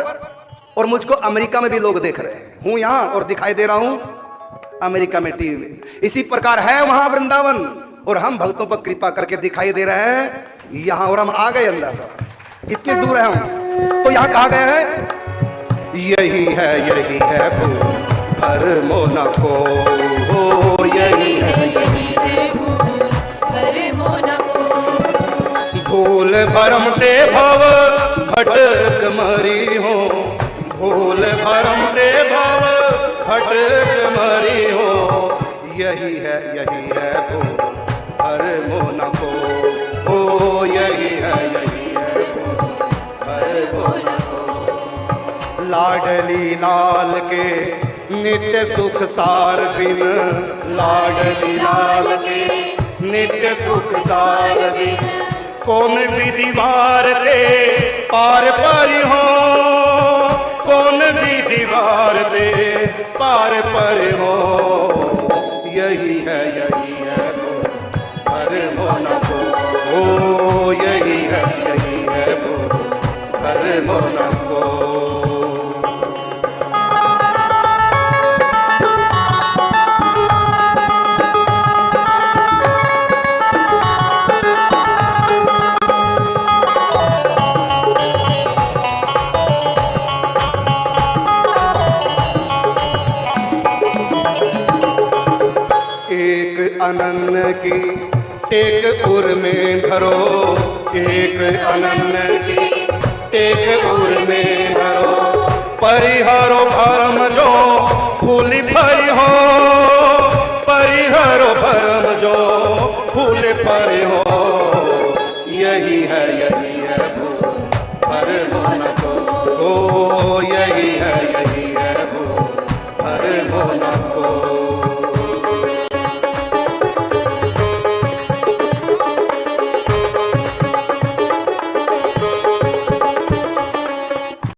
और मुझको अमेरिका में भी लोग देख रहे हैं, हूं यहां और दिखाई दे रहा हूं अमेरिका में टीवी में, इसी प्रकार है वहां वृंदावन और हम भक्तों पर कृपा करके दिखाई दे रहे हैं यहां, और हम आ गए अंदर, इतनी दूर है हम। तो यहां कहा गया है यही है भूल भर मोना को, ओ यही है भूल भर मोना को, भूल भरम ते भव भटक मरी हो, भूल भरम ते भव भटक मरी हो, यही है भूल भर मोना को, ओ यही है भर मोना को। लाडली लाल के नित्य सुख सार बिन, लाडली लाल के नित्य सुख सार बिन, कौन विधि वार ते पार पर हो, कौन विधि वार ते पार पर हो, यही है भर मोना को, ओ यही है भर मोना को। अनन्य की टेक उर में धरो, एक अनन्य की टेक उर में धरो, परिहरो भर